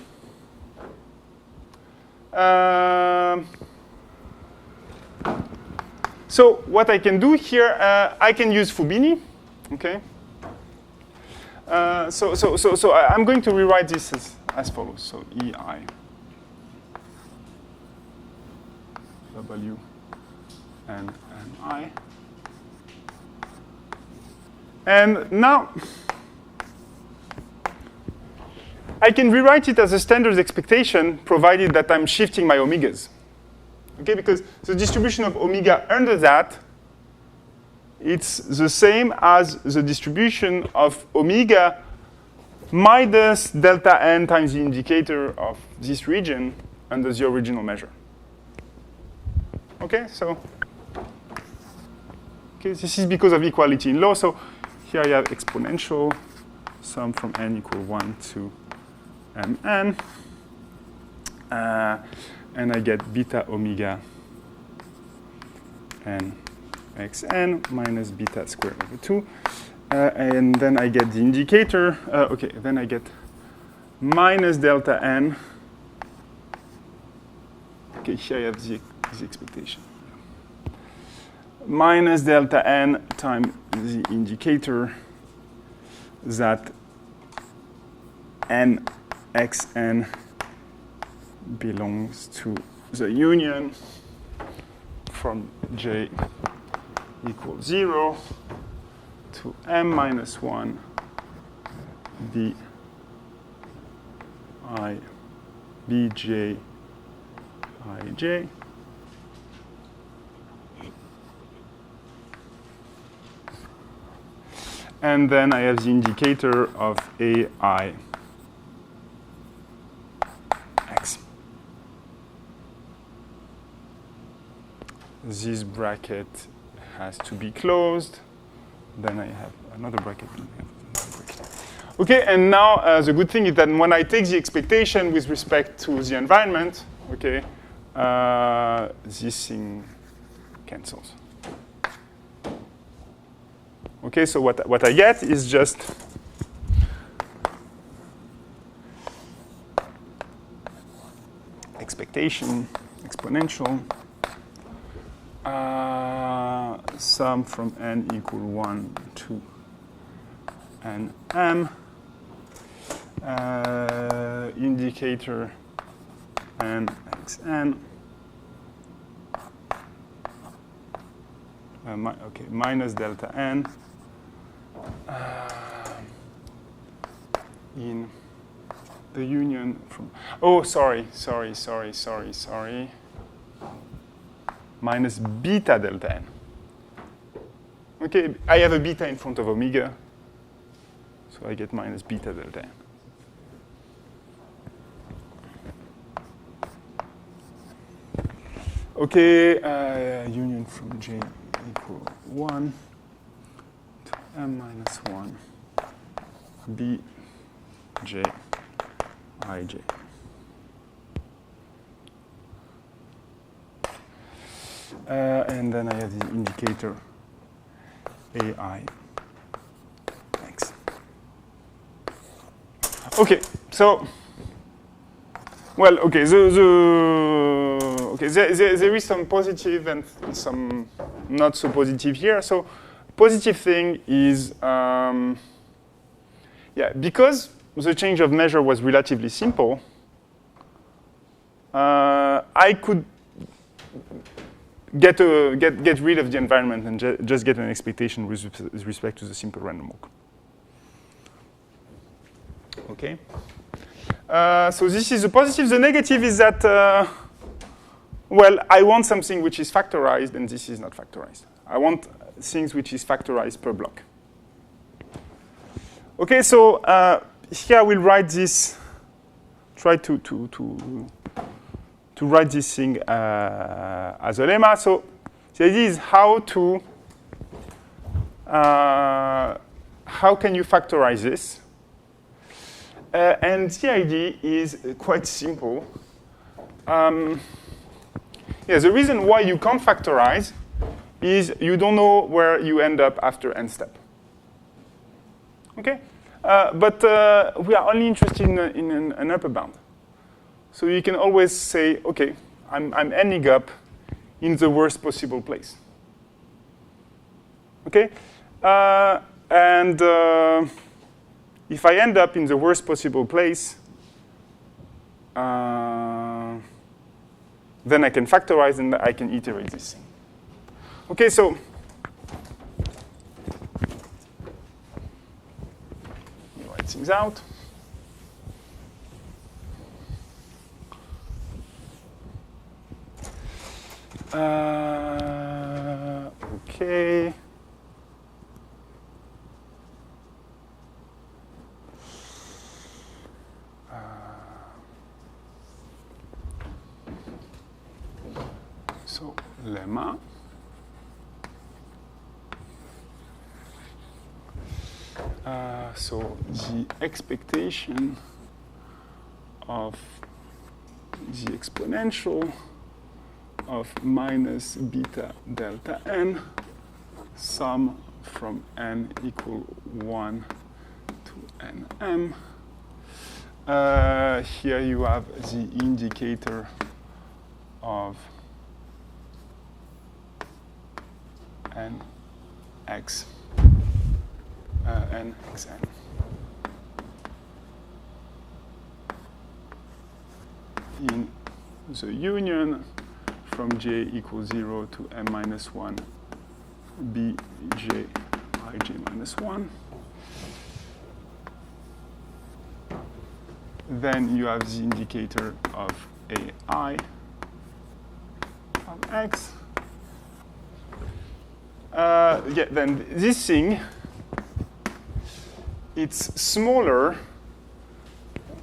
so what I can do here, I can use Fubini, okay? So I'm going to rewrite this as follows. So EI W and I. And now I can rewrite it as a standard expectation provided that I'm shifting my omegas. Okay, because the distribution of omega under that, it's the same as the distribution of omega minus delta n times the indicator of this region under the original measure. Okay, so this is because of equality in law. So here I have exponential sum from n equal 1 to mn. And I get beta omega n xn minus beta squared over 2. And then I get the indicator. Okay, then I get minus delta n. Okay, here I have the expectation. Minus delta n times the indicator that n xn belongs to the union from j equals 0 to m minus 1 b I bj ij and then I have the indicator of ai x. This bracket has to be closed. Then I have another bracket. Okay, and now the good thing is that when I take the expectation with respect to the environment, okay, this thing cancels. Okay, so what I get is just expectation exponential sum from n equal 1 to n m indicator n xn okay, minus delta n in the union from, oh, sorry, minus beta delta n. Okay, I have a beta in front of omega, so I get minus beta delta n. Okay, union from j equal 1 to m minus 1 b j ij. And then I have the indicator ai x. Okay, so well, okay, there is some positive and some not so positive here. So positive thing is, yeah, because the change of measure was relatively simple, I could get rid of the environment and just get an expectation with respect to the simple random walk. Okay. So this is the positive. The negative is that, well, I want something which is factorized, and this is not factorized. I want things which is factorized per block. Okay, so here I will write this, try to write this thing as a lemma. So the idea is how can you factorize this? And the idea is quite simple. The reason why you can't factorize is you don't know where you end up after n step. Okay? But we are only interested in an upper bound. So you can always say, okay, I'm ending up in the worst possible place. Okay? And if I end up in the worst possible place, then I can factorize and I can iterate this thing. Okay, so let me write things out. Okay. So lemma. So the expectation of the exponential of minus beta delta n, sum from n equal 1 to nm. Here you have the indicator of nx, nxn. In the union from j equals 0 to m minus 1, bj ij minus 1. Then you have the indicator of ai of x. Then this thing, it's smaller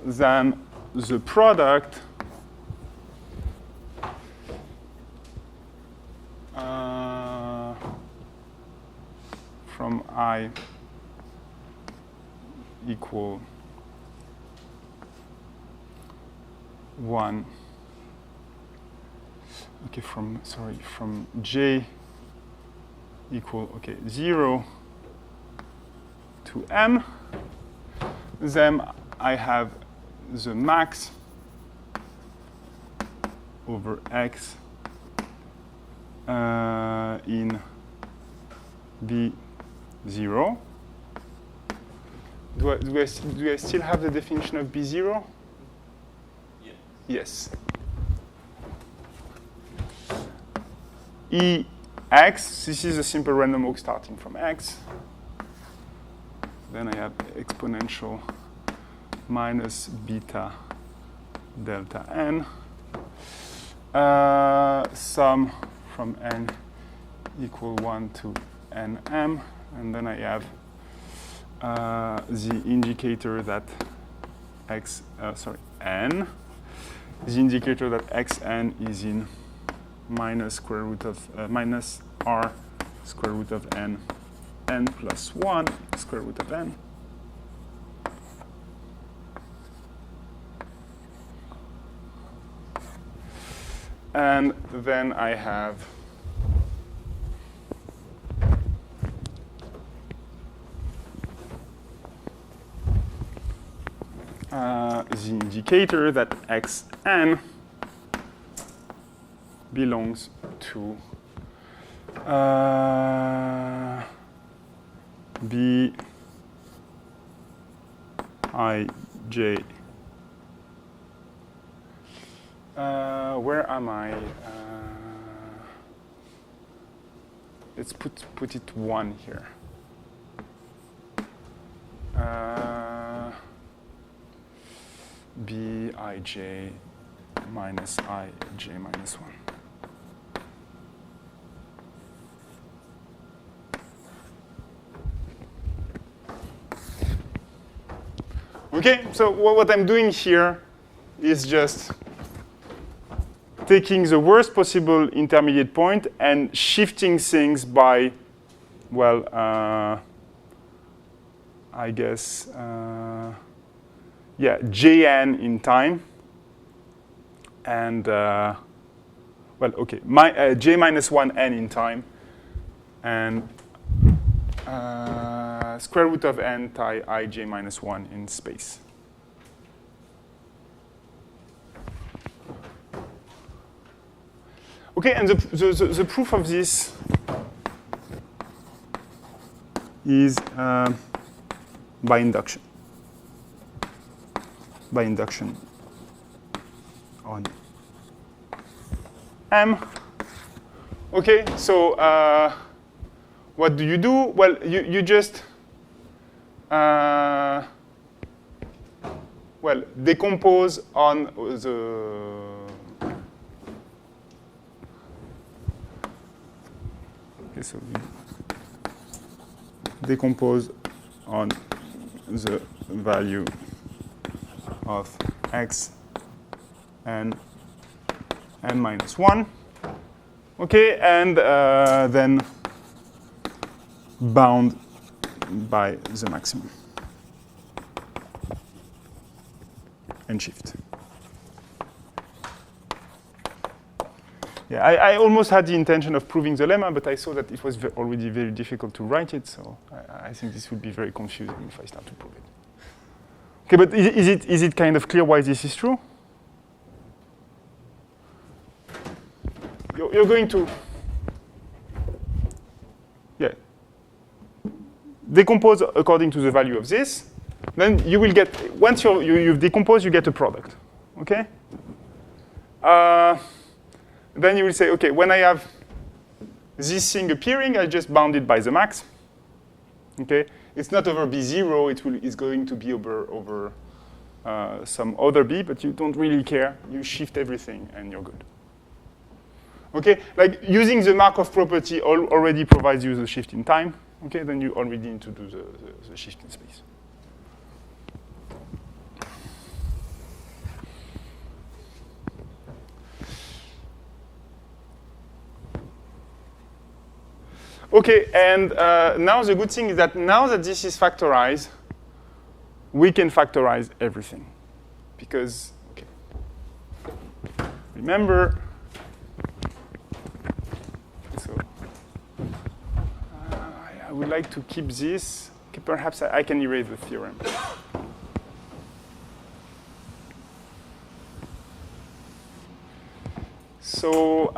than the product from I equal 1. Okay, from j equal 0 to m. Then I have the max over x in B0. Do I still have the definition of B0? Yeah. Yes. Ex, this is a simple random walk starting from x. Then I have exponential minus beta delta n. Sum from n equal 1 to nm. And then I have the indicator that n. The indicator that xn is in minus r square root of n plus 1 square root of n. And then I have the indicator that xn belongs to b I j Where am I? Let's put it 1 here. Bij minus ij minus 1. Okay, so what I'm doing here is just taking the worst possible intermediate point and shifting things by, well, I guess, yeah, Jn in time. And, well, okay, j minus 1n in time. And square root of n tie ij minus 1 in space. Okay, and the proof of this is by induction. By induction on M. Okay, so what do you do? Well, you just well, decompose on the so we decompose on the value of x and n minus 1. Okay, and then bound by the maximum and shift. Yeah, I almost had the intention of proving the lemma, but I saw that it was already very difficult to write it, so I think this would be very confusing if I start to prove it. Okay, but is it kind of clear why this is true? You're going to, yeah, decompose according to the value of this. Then you will get, once you've decomposed, you get a product, okay? Then you will say, okay, when I have this thing appearing, I just bound it by the max. Okay, it's not over b0, it's going to be over some other b, but you don't really care. You shift everything and you're good. Okay, like using the Markov property already provides you the shift in time. Okay, then you already need to do the shift in space. Okay, and now the good thing is that now that this is factorized, we can factorize everything. Because, okay, remember, so I would like to keep this. Okay, perhaps I can erase the theorem. So,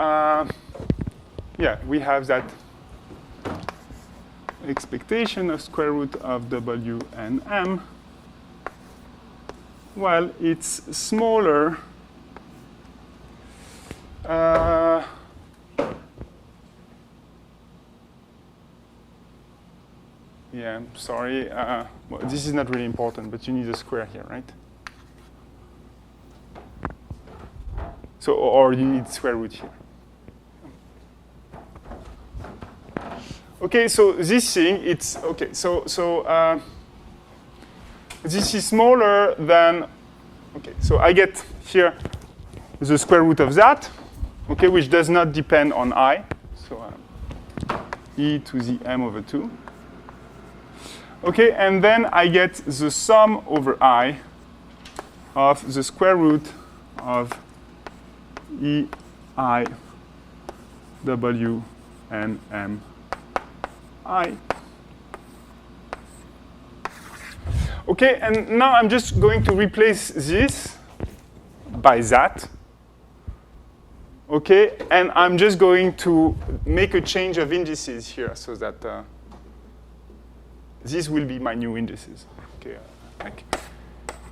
yeah, we have that expectation of square root of W and M. Well, it's smaller. Yeah, sorry. Well, this is not really important, but you need a square here, right? So, or you need square root here. Okay, so this thing, it's, okay, so this is smaller than, okay, so I get here the square root of that, okay, which does not depend on I, so e to the m over 2. Okay, and then I get the sum over I of the square root of e I w and m I. Okay, and now I'm just going to replace this by that. Okay, and I'm just going to make a change of indices here so that these will be my new indices. Okay, like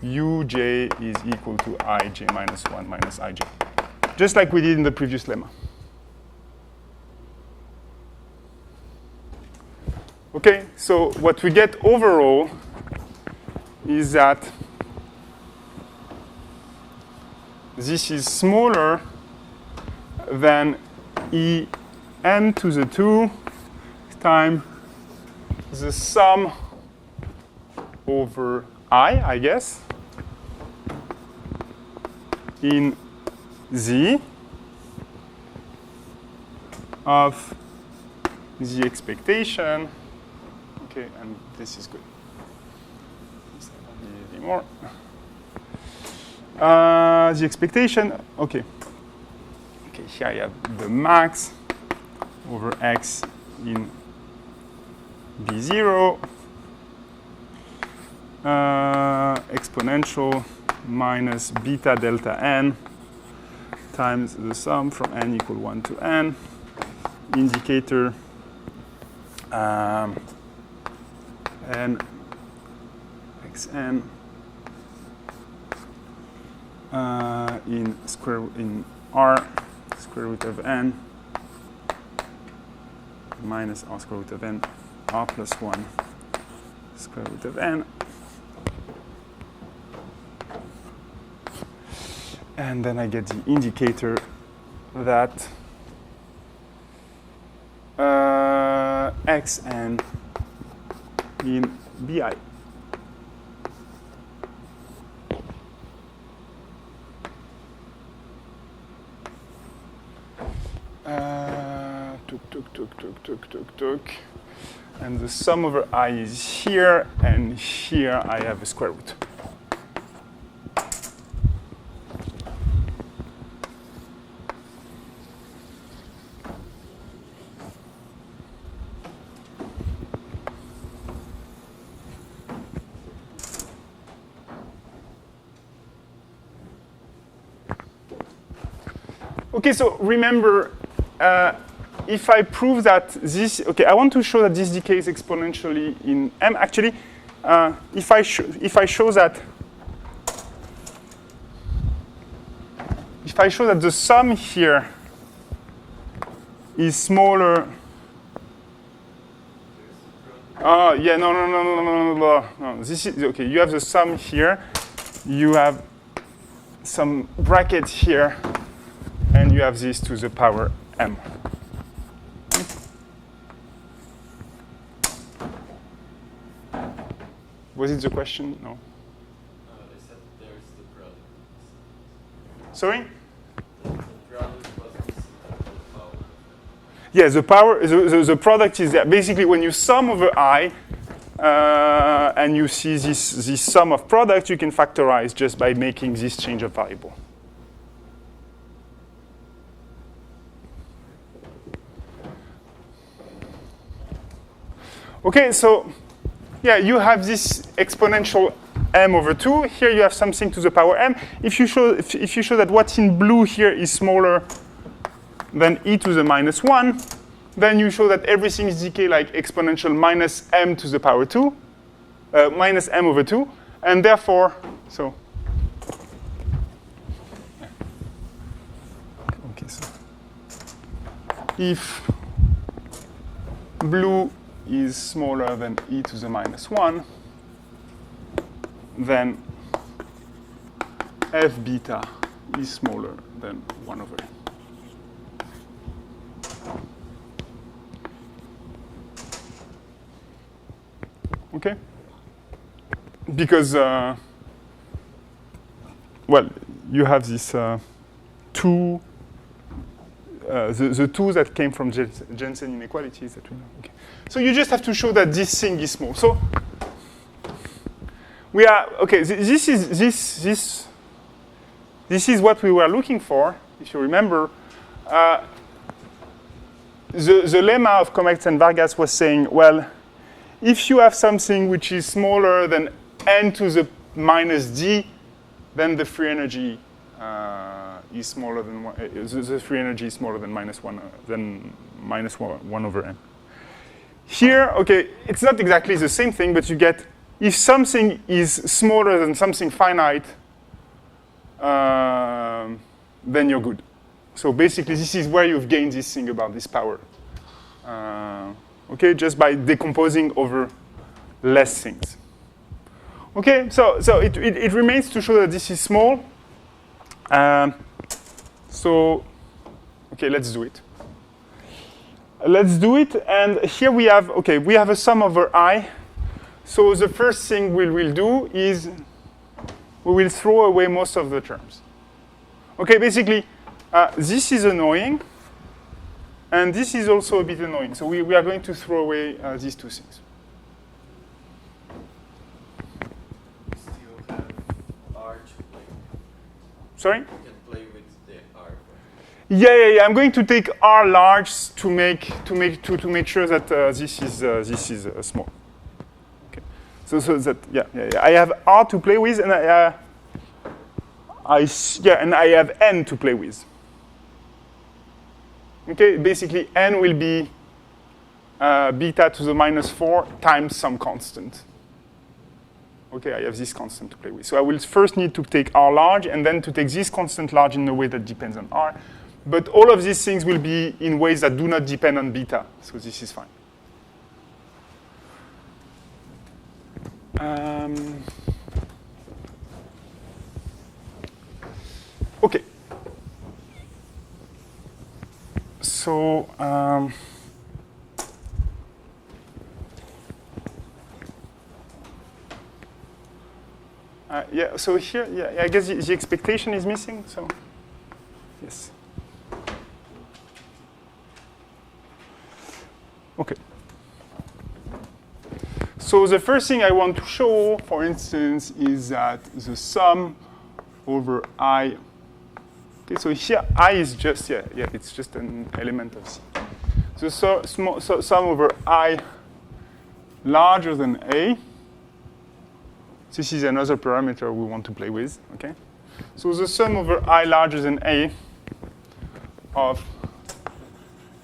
uj is equal to ij minus 1 minus ij. just like we did in the previous lemma. Okay, so what we get overall is that this is smaller than en to the 2 times the sum over I guess, in Z of the expectation. Okay, and this is good. This I don't need anymore. The expectation, okay. Okay, here I have the max over x in B0, exponential minus beta delta n times the sum from n equal 1 to n, indicator n xn in r square root of n minus r square root of n, r plus 1 square root of n. And then I get the indicator that xn in bi. Tuk. And the sum over I is here, and here I have a square root. Okay, so remember, if I prove that this, okay, I want to show that this decays exponentially in M. Actually, if I show that the sum here is smaller. Oh yeah, no. This is okay. You have the sum here. You have some brackets here. And you have this to the power m. Was it the question? No. They said there's the product. Sorry? The product was the power. Yeah, the power, the product is there. Basically, when you sum over I, and you see this sum of product, you can factorize just by making this change of variable. Okay, so yeah, you have this exponential m over 2. Here you have something to the power m. If you show that what's in blue here is smaller than e to the minus 1, then you show that everything is decay like exponential minus m to the power 2, minus m over 2, and therefore, so. Okay, so if blue is smaller than e to the minus 1, then f beta is smaller than 1 over n. Okay? Because, well, you have this two, the two that came from Jensen inequalities that we know. Okay. So you just have to show that this thing is small. So we are, okay, this is what we were looking for, if you remember. The lemma of Comets and Vargas was saying, well, if you have something which is smaller than n to the minus d, then the free energy is smaller than one, the free energy is smaller than minus one over n. Here, okay, it's not exactly the same thing, but you get if something is smaller than something finite, then you're good. So basically, this is where you've gained this thing about this power. Okay, just by decomposing over less things. Okay, so it remains to show that this is small. So, okay, let's do it. Let's do it, and here we have a sum over I. So the first thing we will do is we will throw away most of the terms. Okay, basically, this is annoying, and this is also a bit annoying. So we are going to throw away these two things. Still have R to play. Sorry? You can play with the R. Yeah. I'm going to take R large to make sure that this is small. Okay. So that I have R to play with, and I have N to play with. Okay, basically N will be beta to the minus 4 times some constant. Okay, I have this constant to play with. So I will first need to take R large, and then to take this constant large in a way that depends on R. But all of these things will be in ways that do not depend on beta, so this is fine. Okay. So, so here, I guess the expectation is missing, so, yes. Okay. So the first thing I want to show, for instance, is that the sum over I. Okay, so here I is just it's just an element of C. So sum over I larger than A. This is another parameter we want to play with. Okay. So the sum over I larger than A of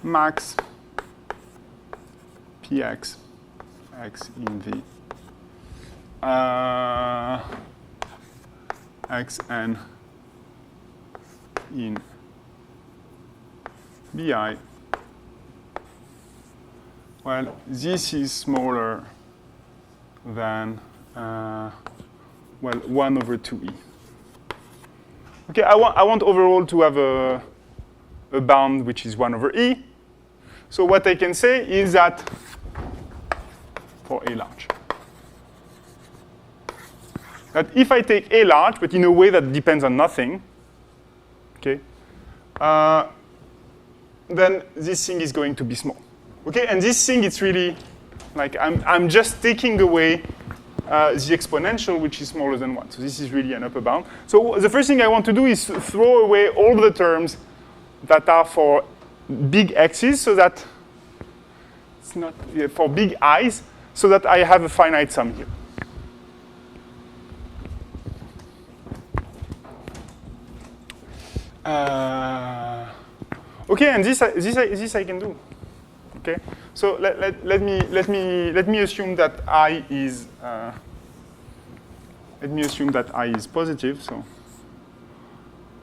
max Px x in V xn in Bi. Well, this is smaller than 1 over 2e. Okay, I want overall to have a bound which is 1 over e. So what I can say is that for A large, that if I take A large, but in a way that depends on nothing, okay, then this thing is going to be small. Okay, and this thing, it's really like I'm just taking away the exponential, which is smaller than 1. So this is really an upper bound. So the first thing I want to do is throw away all the terms that are for big x's, so that it's not for big i's, so that I have a finite sum here. Okay, and this I can do. Okay, so let me assume that I is positive. So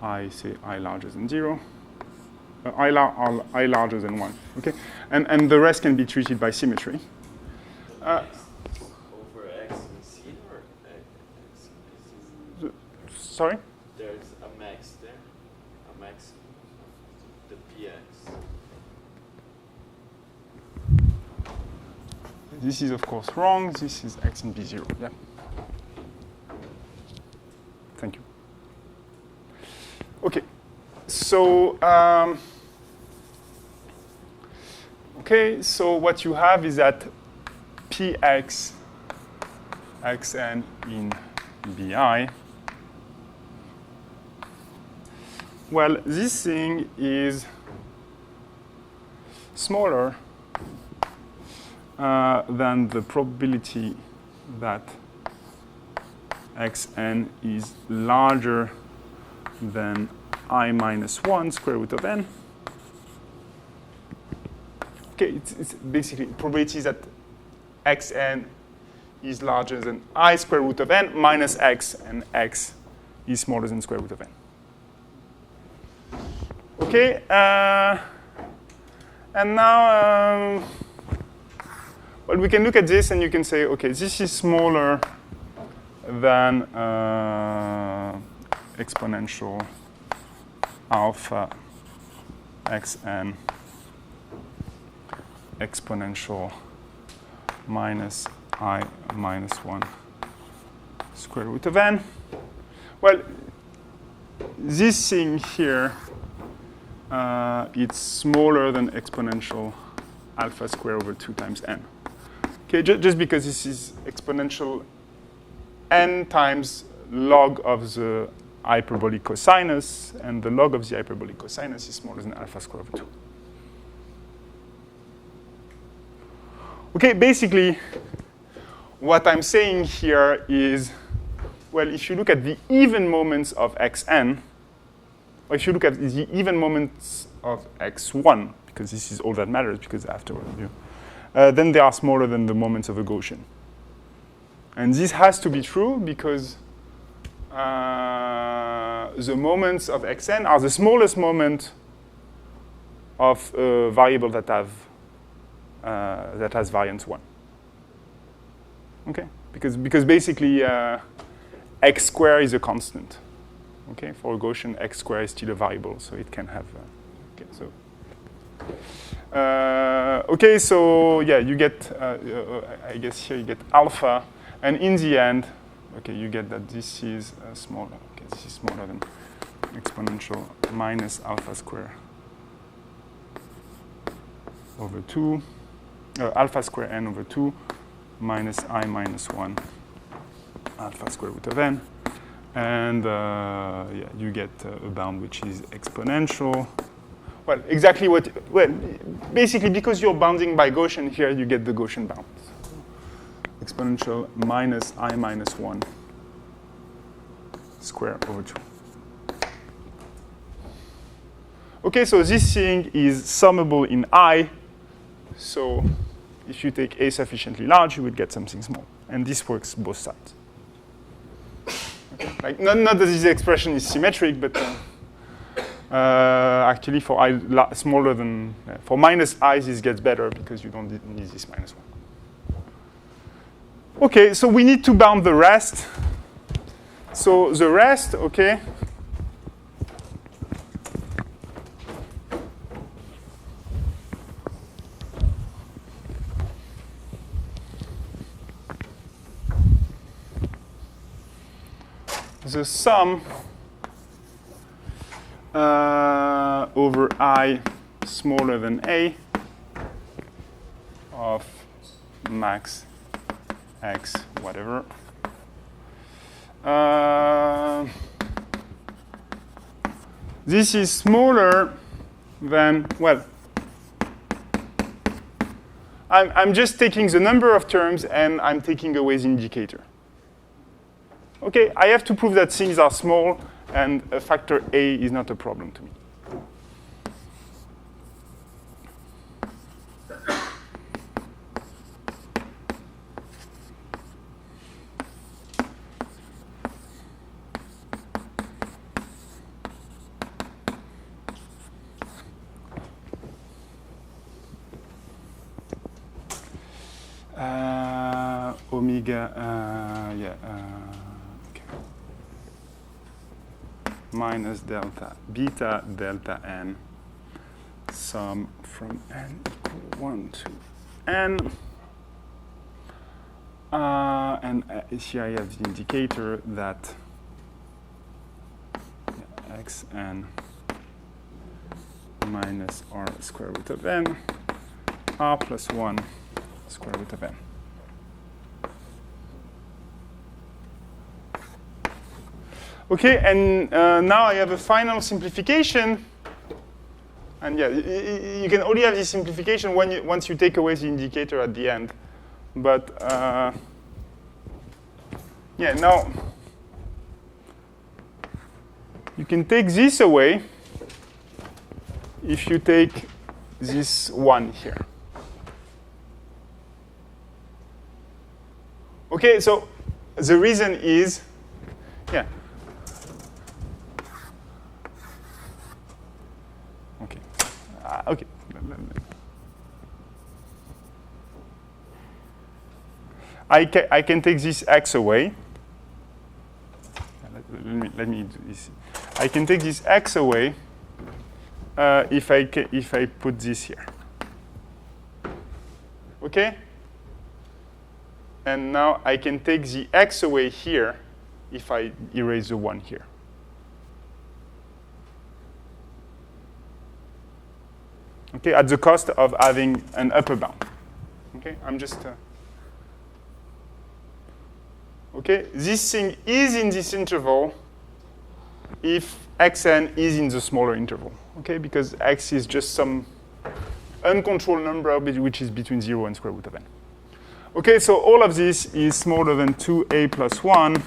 I say I larger than 0, I larger than 1. Okay, and the rest can be treated by symmetry. Over x in C or x? Sorry? There's a max there, a max of the px. This is, of course, wrong. This is x in B0. Yeah. Thank you. Okay. So, so what you have is that Px xn in Bi. Well, this thing is smaller than the probability that xn is larger than I minus 1 square root of n. Okay, it's basically probability that xn is larger than I square root of n minus x, and x is smaller than square root of n. Okay, and now, well, we can look at this and you can say, okay, this is smaller than exponential alpha xn exponential minus I minus 1 square root of n. Well, this thing here, it's smaller than exponential alpha square over 2 times n. Okay, just because this is exponential n times log of the hyperbolic cosinus, and the log of the hyperbolic cosinus is smaller than alpha square over 2. Okay, basically, what I'm saying here is, well, if you look at the even moments of xn, or if you look at the even moments of x1, because this is all that matters, because afterward, then they are smaller than the moments of a Gaussian. And this has to be true because the moments of xn are the smallest moment of a variable that has variance 1. Okay, because basically x squared is a constant. Okay, for a Gaussian, x squared is still a variable, so it can have. Okay, so. Okay, so yeah, you get. I guess here you get alpha, and in the end, okay, you get that this is smaller. Okay, this is smaller than exponential minus alpha square over 2, alpha square n over 2 minus I minus 1 alpha square root of n. And yeah, you get a bound which is exponential. Well, exactly what, well, basically because you're bounding by Gaussian here, you get the Gaussian bound. Exponential minus I minus 1 square over 2. Okay, so this thing is summable in I. So if you take A sufficiently large, you will get something small. And this works both sides. Okay. Like, not that this expression is symmetric, but actually for I smaller than, for minus I, this gets better because you don't need this minus 1. Okay, so we need to bound the rest. So the rest, okay, the sum over I smaller than A of max x whatever this is smaller than, well, I'm just taking the number of terms and I'm taking away the indicator. Okay, I have to prove that things are small, and a factor A is not a problem to me. Omega, yeah. Minus delta beta delta n sum from n equal 1 to n. And here I have the indicator that xn minus r square root of n r plus 1 square root of n. Okay, and now I have a final simplification. And yeah, you can only have this simplification once you take away the indicator at the end. But yeah, now you can take this away if you take this 1 here. Okay, so the reason is, yeah. Okay. I can take this x away. Let me do this. I can take this x away if I put this here. Okay? And now I can take the x away here if I erase the 1 here. Okay, at the cost of having an upper bound. Okay, I'm just... okay, this thing is in this interval if xn is in the smaller interval. Okay, because x is just some uncontrolled number which is between 0 and square root of n. Okay, so all of this is smaller than 2a plus 1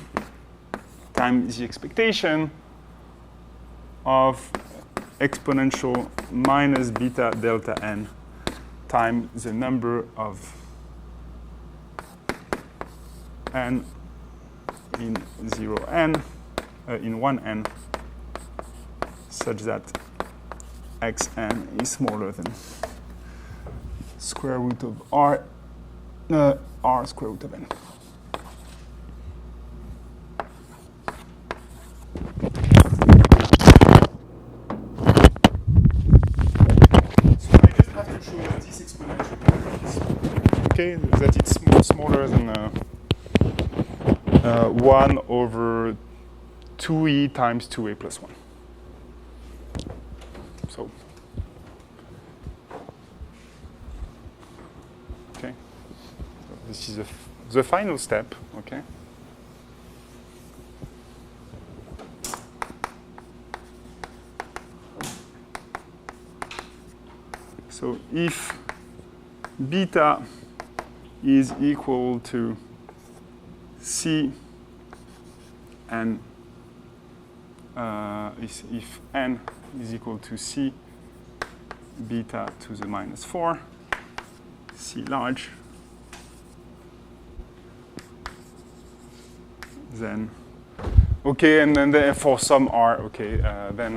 times the expectation of exponential minus beta delta n times the number of n in 0n, in 1n, such that xn is smaller than square root of r square root of n. So I just have to show that this exponential is, okay, that it's smaller than 1 over 2e times 2a plus 1. So, okay. So this is the final step, okay. So if beta is equal to C and if n is equal to C beta to the minus 4, C large, then, okay, and then for some R, okay, then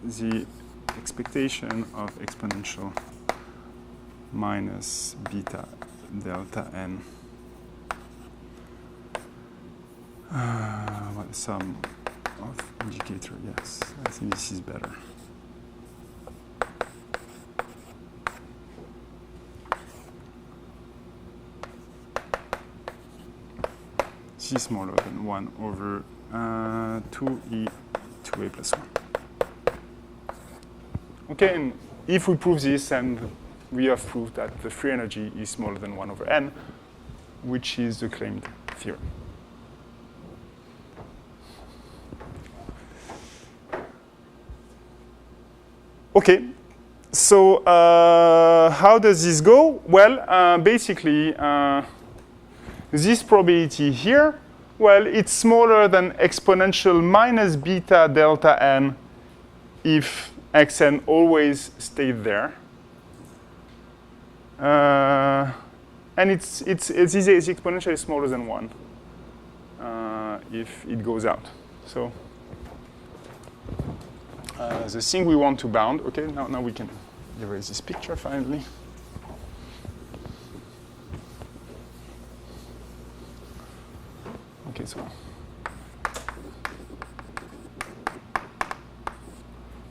the expectation of exponential minus beta delta n, sum of indicator, yes, I think this is better. This is smaller than 1 over 2e 2a plus 1. Okay, and if we prove this, and we have proved that the free energy is smaller than 1 over n, which is the claimed theorem. Okay, so how does this go? Well, basically, this probability here, well, it's smaller than exponential minus beta delta n if xn always stayed there. And this exponential is smaller than 1 if it goes out. So the thing we want to bound, okay, now we can erase this picture finally. Okay, so,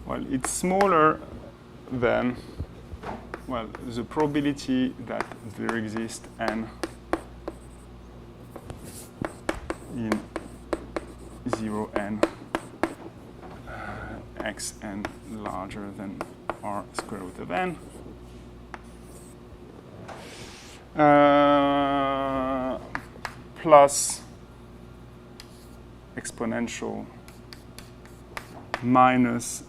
well, it's smaller than, well, the probability that there exists n in 0n xn larger than r square root of n plus exponential minus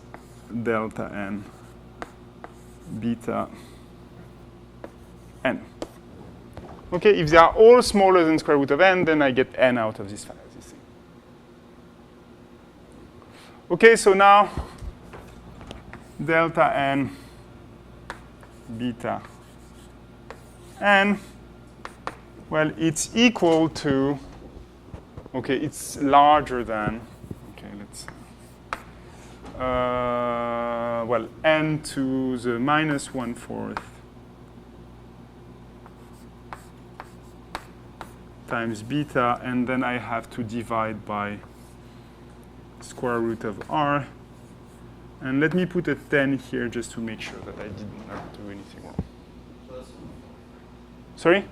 delta n beta n. Okay, if they are all smaller than square root of n, then I get n out of this thing. Okay, so now delta n beta n, well, it's equal to, okay, it's larger than, okay, let's, well, n to the minus 1/4 times beta, and then I have to divide by square root of r. And let me put a 10 here just to make sure that I did not do anything wrong. Plus 1. Sorry? N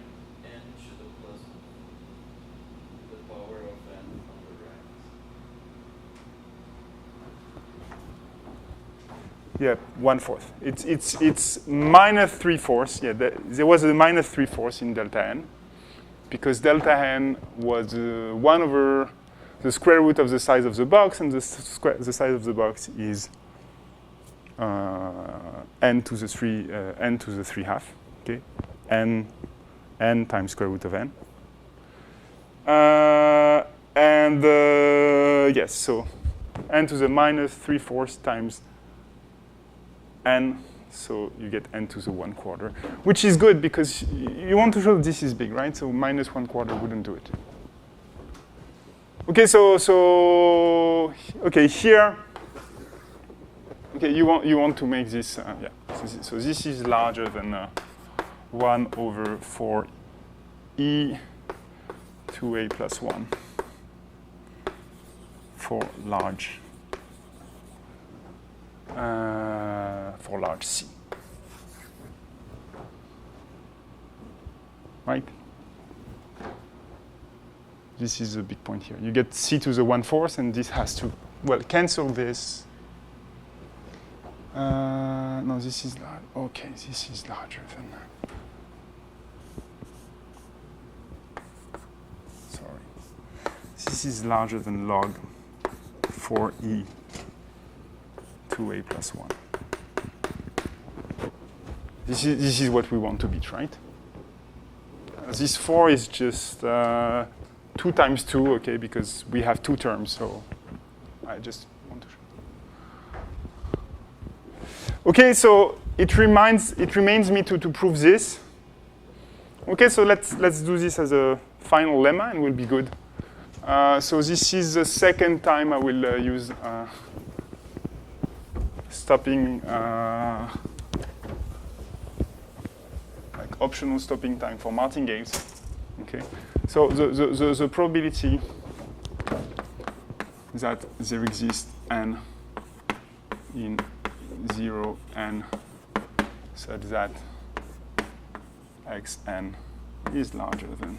should have plus the power of n on the right. Yeah, 1/4. It's minus 3/4. Yeah, there was a minus 3/4 in delta n, because delta n was 1 over the square root of the size of the box, and the size of the box is n to the 3 half. Okay, n times square root of n. And yes, so n to the minus 3/4 times n, so you get n to the 1/4, which is good because you want to show that this is big, right? So minus 1/4 wouldn't do it. Okay, so okay, here, okay, you want to make this, yeah. So this is larger than 1 over 4e 2a plus 1 for large C, right? This is a big point here. You get c to the 1/4, and this has to, well, cancel this. No, this is large. Okay, this is larger than that. Sorry. This is larger than log 4e 2a plus 1. This is what we want to beat, right? This 4 is just 2 times 2, okay, because we have 2 terms, so I just want to show. Okay, so it remains me to prove this. Okay, so let's do this as a final lemma, and we'll be good. So this is the second time I will use stopping, like optional stopping time for martingales. Okay, so the probability that there exists n in 0 n such that xn is larger than.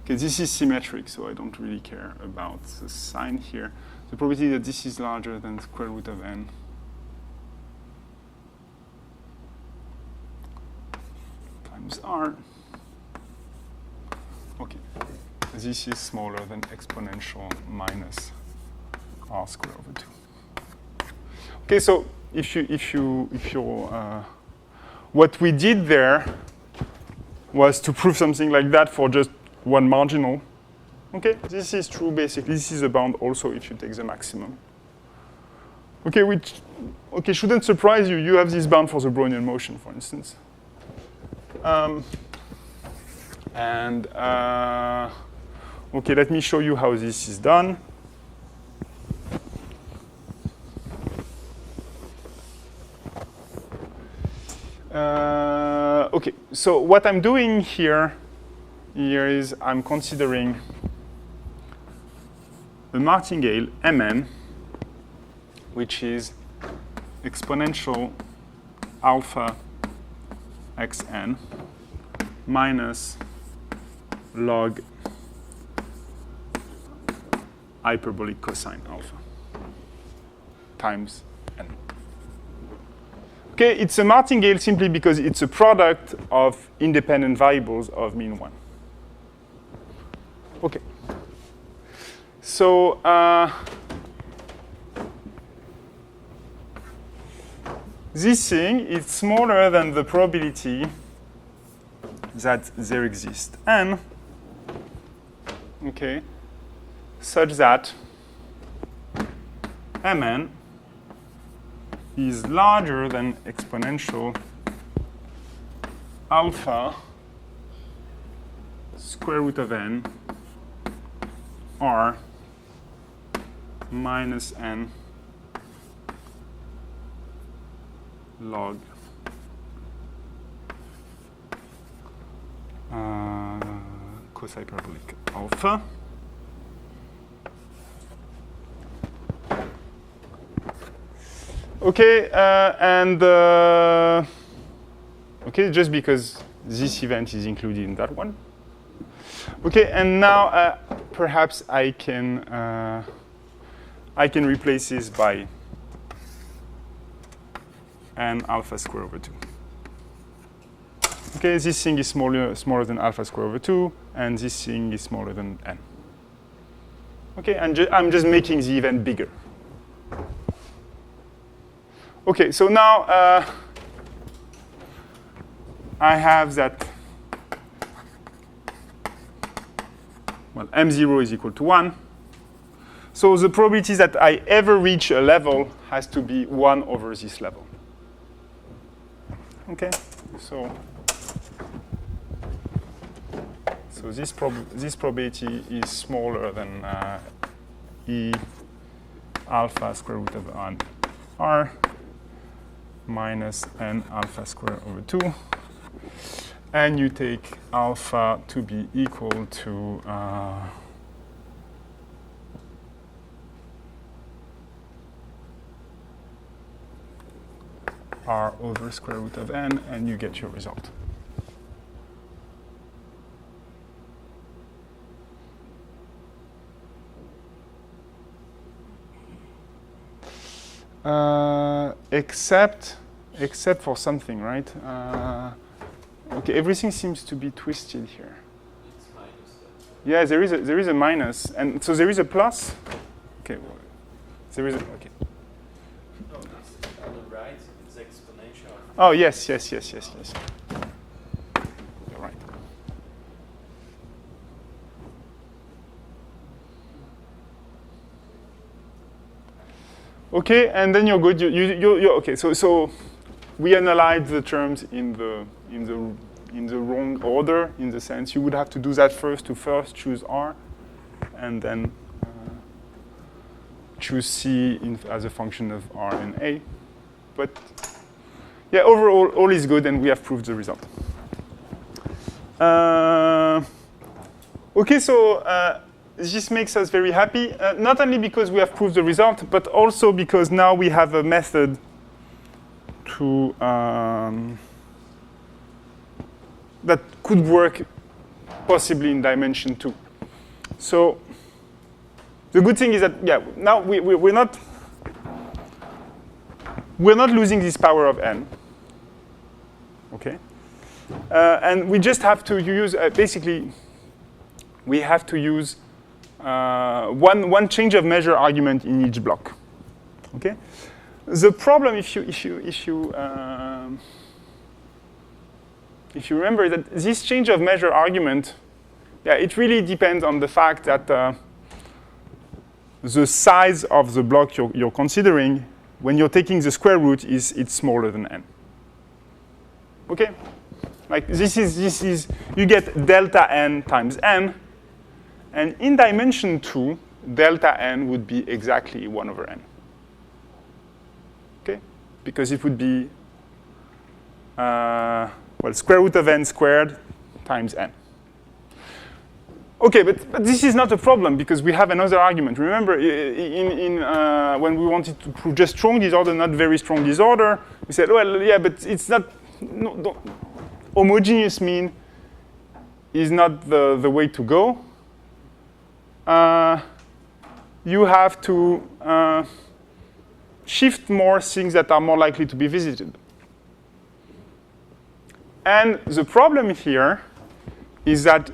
Okay, this is symmetric, so I don't really care about the sign here. The probability that this is larger than square root of n times r. Okay, this is smaller than exponential minus r squared over 2. Okay, so if you what we did there was to prove something like that for just one marginal. Okay, this is true basically. This is a bound also if you take the maximum. Okay, which shouldn't surprise you. You have this bound for the Brownian motion, for instance. Okay, let me show you how this is done. Okay, so what I'm doing here is I'm considering the martingale Mn, which is exponential alpha xn minus log hyperbolic cosine alpha times n. Okay, it's a martingale simply because it's a product of independent variables of mean 1. Okay. So this thing is smaller than the probability that there exists n, okay, such that Mn is larger than exponential alpha square root of n r minus n log coshyperbolic alpha. Okay, okay, just because this event is included in that one. Okay, and now perhaps I can replace this by n alpha square over 2. Okay, this thing is smaller than alpha square over 2, and this thing is smaller than n. Okay, and I'm just making the event bigger. Okay, so now I have that, well, m0 is equal to 1. So the probability that I ever reach a level has to be 1 over this level. Okay, so this probability is smaller than E alpha square root of r minus n alpha square over 2. And you take alpha to be equal to r over square root of n, and you get your result. Except for something, right? Okay, everything seems to be twisted here. It's minus that. Yeah, there is a minus, and so there is a plus. Okay, well, there is a okay. No, it's on the right. It's exponential. Oh yes. You're right. Okay, and then you're good. You're okay. So we analyze the terms in the wrong order, in the sense you would have to do that first to choose R, and then choose C as a function of R and A. But yeah, overall, all is good, and we have proved the result. Okay, so this makes us very happy, not only because we have proved the result, but also because now we have a method to that could work possibly in dimension 2. So the good thing is that, yeah, now we're not losing this power of n. Okay, and we just have to use basically we have to use one change of measure argument in each block. Okay, the problem if you remember that this change of measure argument, yeah, it really depends on the fact that the size of the block you're considering when you're taking the square root it's smaller than n. Okay, like this is you get delta n times n, and in dimension 2 delta n would be exactly 1 over n. Okay, because it would be well, square root of n squared times n. Okay, but this is not a problem because we have another argument. Remember, when we wanted to prove just strong disorder, not very strong disorder, we said, well, yeah, but it's not, homogeneous mean is not the way to go. You have to shift more things that are more likely to be visited. And the problem here is that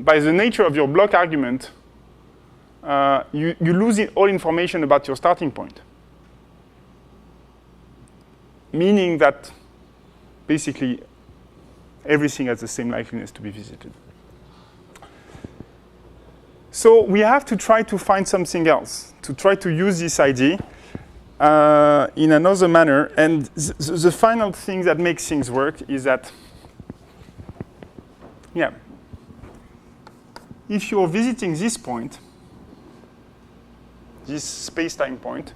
by the nature of your block argument, you lose all information about your starting point. Meaning that basically everything has the same likeliness to be visited. So we have to try to find something else, to try to use this idea in another manner. And the final thing that makes things work is that, yeah, if you're visiting this point, this space-time point,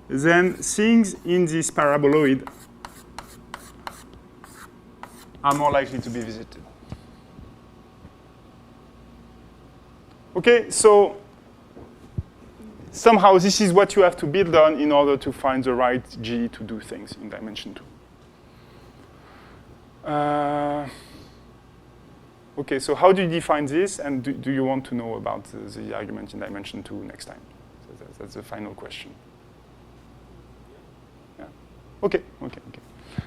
then things in this paraboloid are more likely to be visited. Okay, so somehow this is what you have to build on in order to find the right G to do things in dimension 2. Okay, so how do you define this, and do you want to know about the argument in dimension 2 next time? So that's the final question. Yeah. Okay.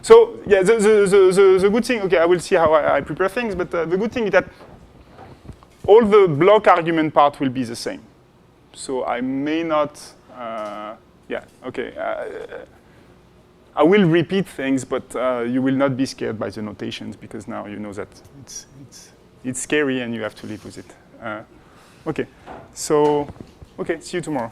So yeah, the good thing. Okay, I will see how I prepare things, but the good thing is that all the block argument part will be the same. So I may not. Yeah. Okay. I will repeat things, but you will not be scared by the notations because now you know that it's scary and you have to live with it. Okay. So, okay, see you tomorrow.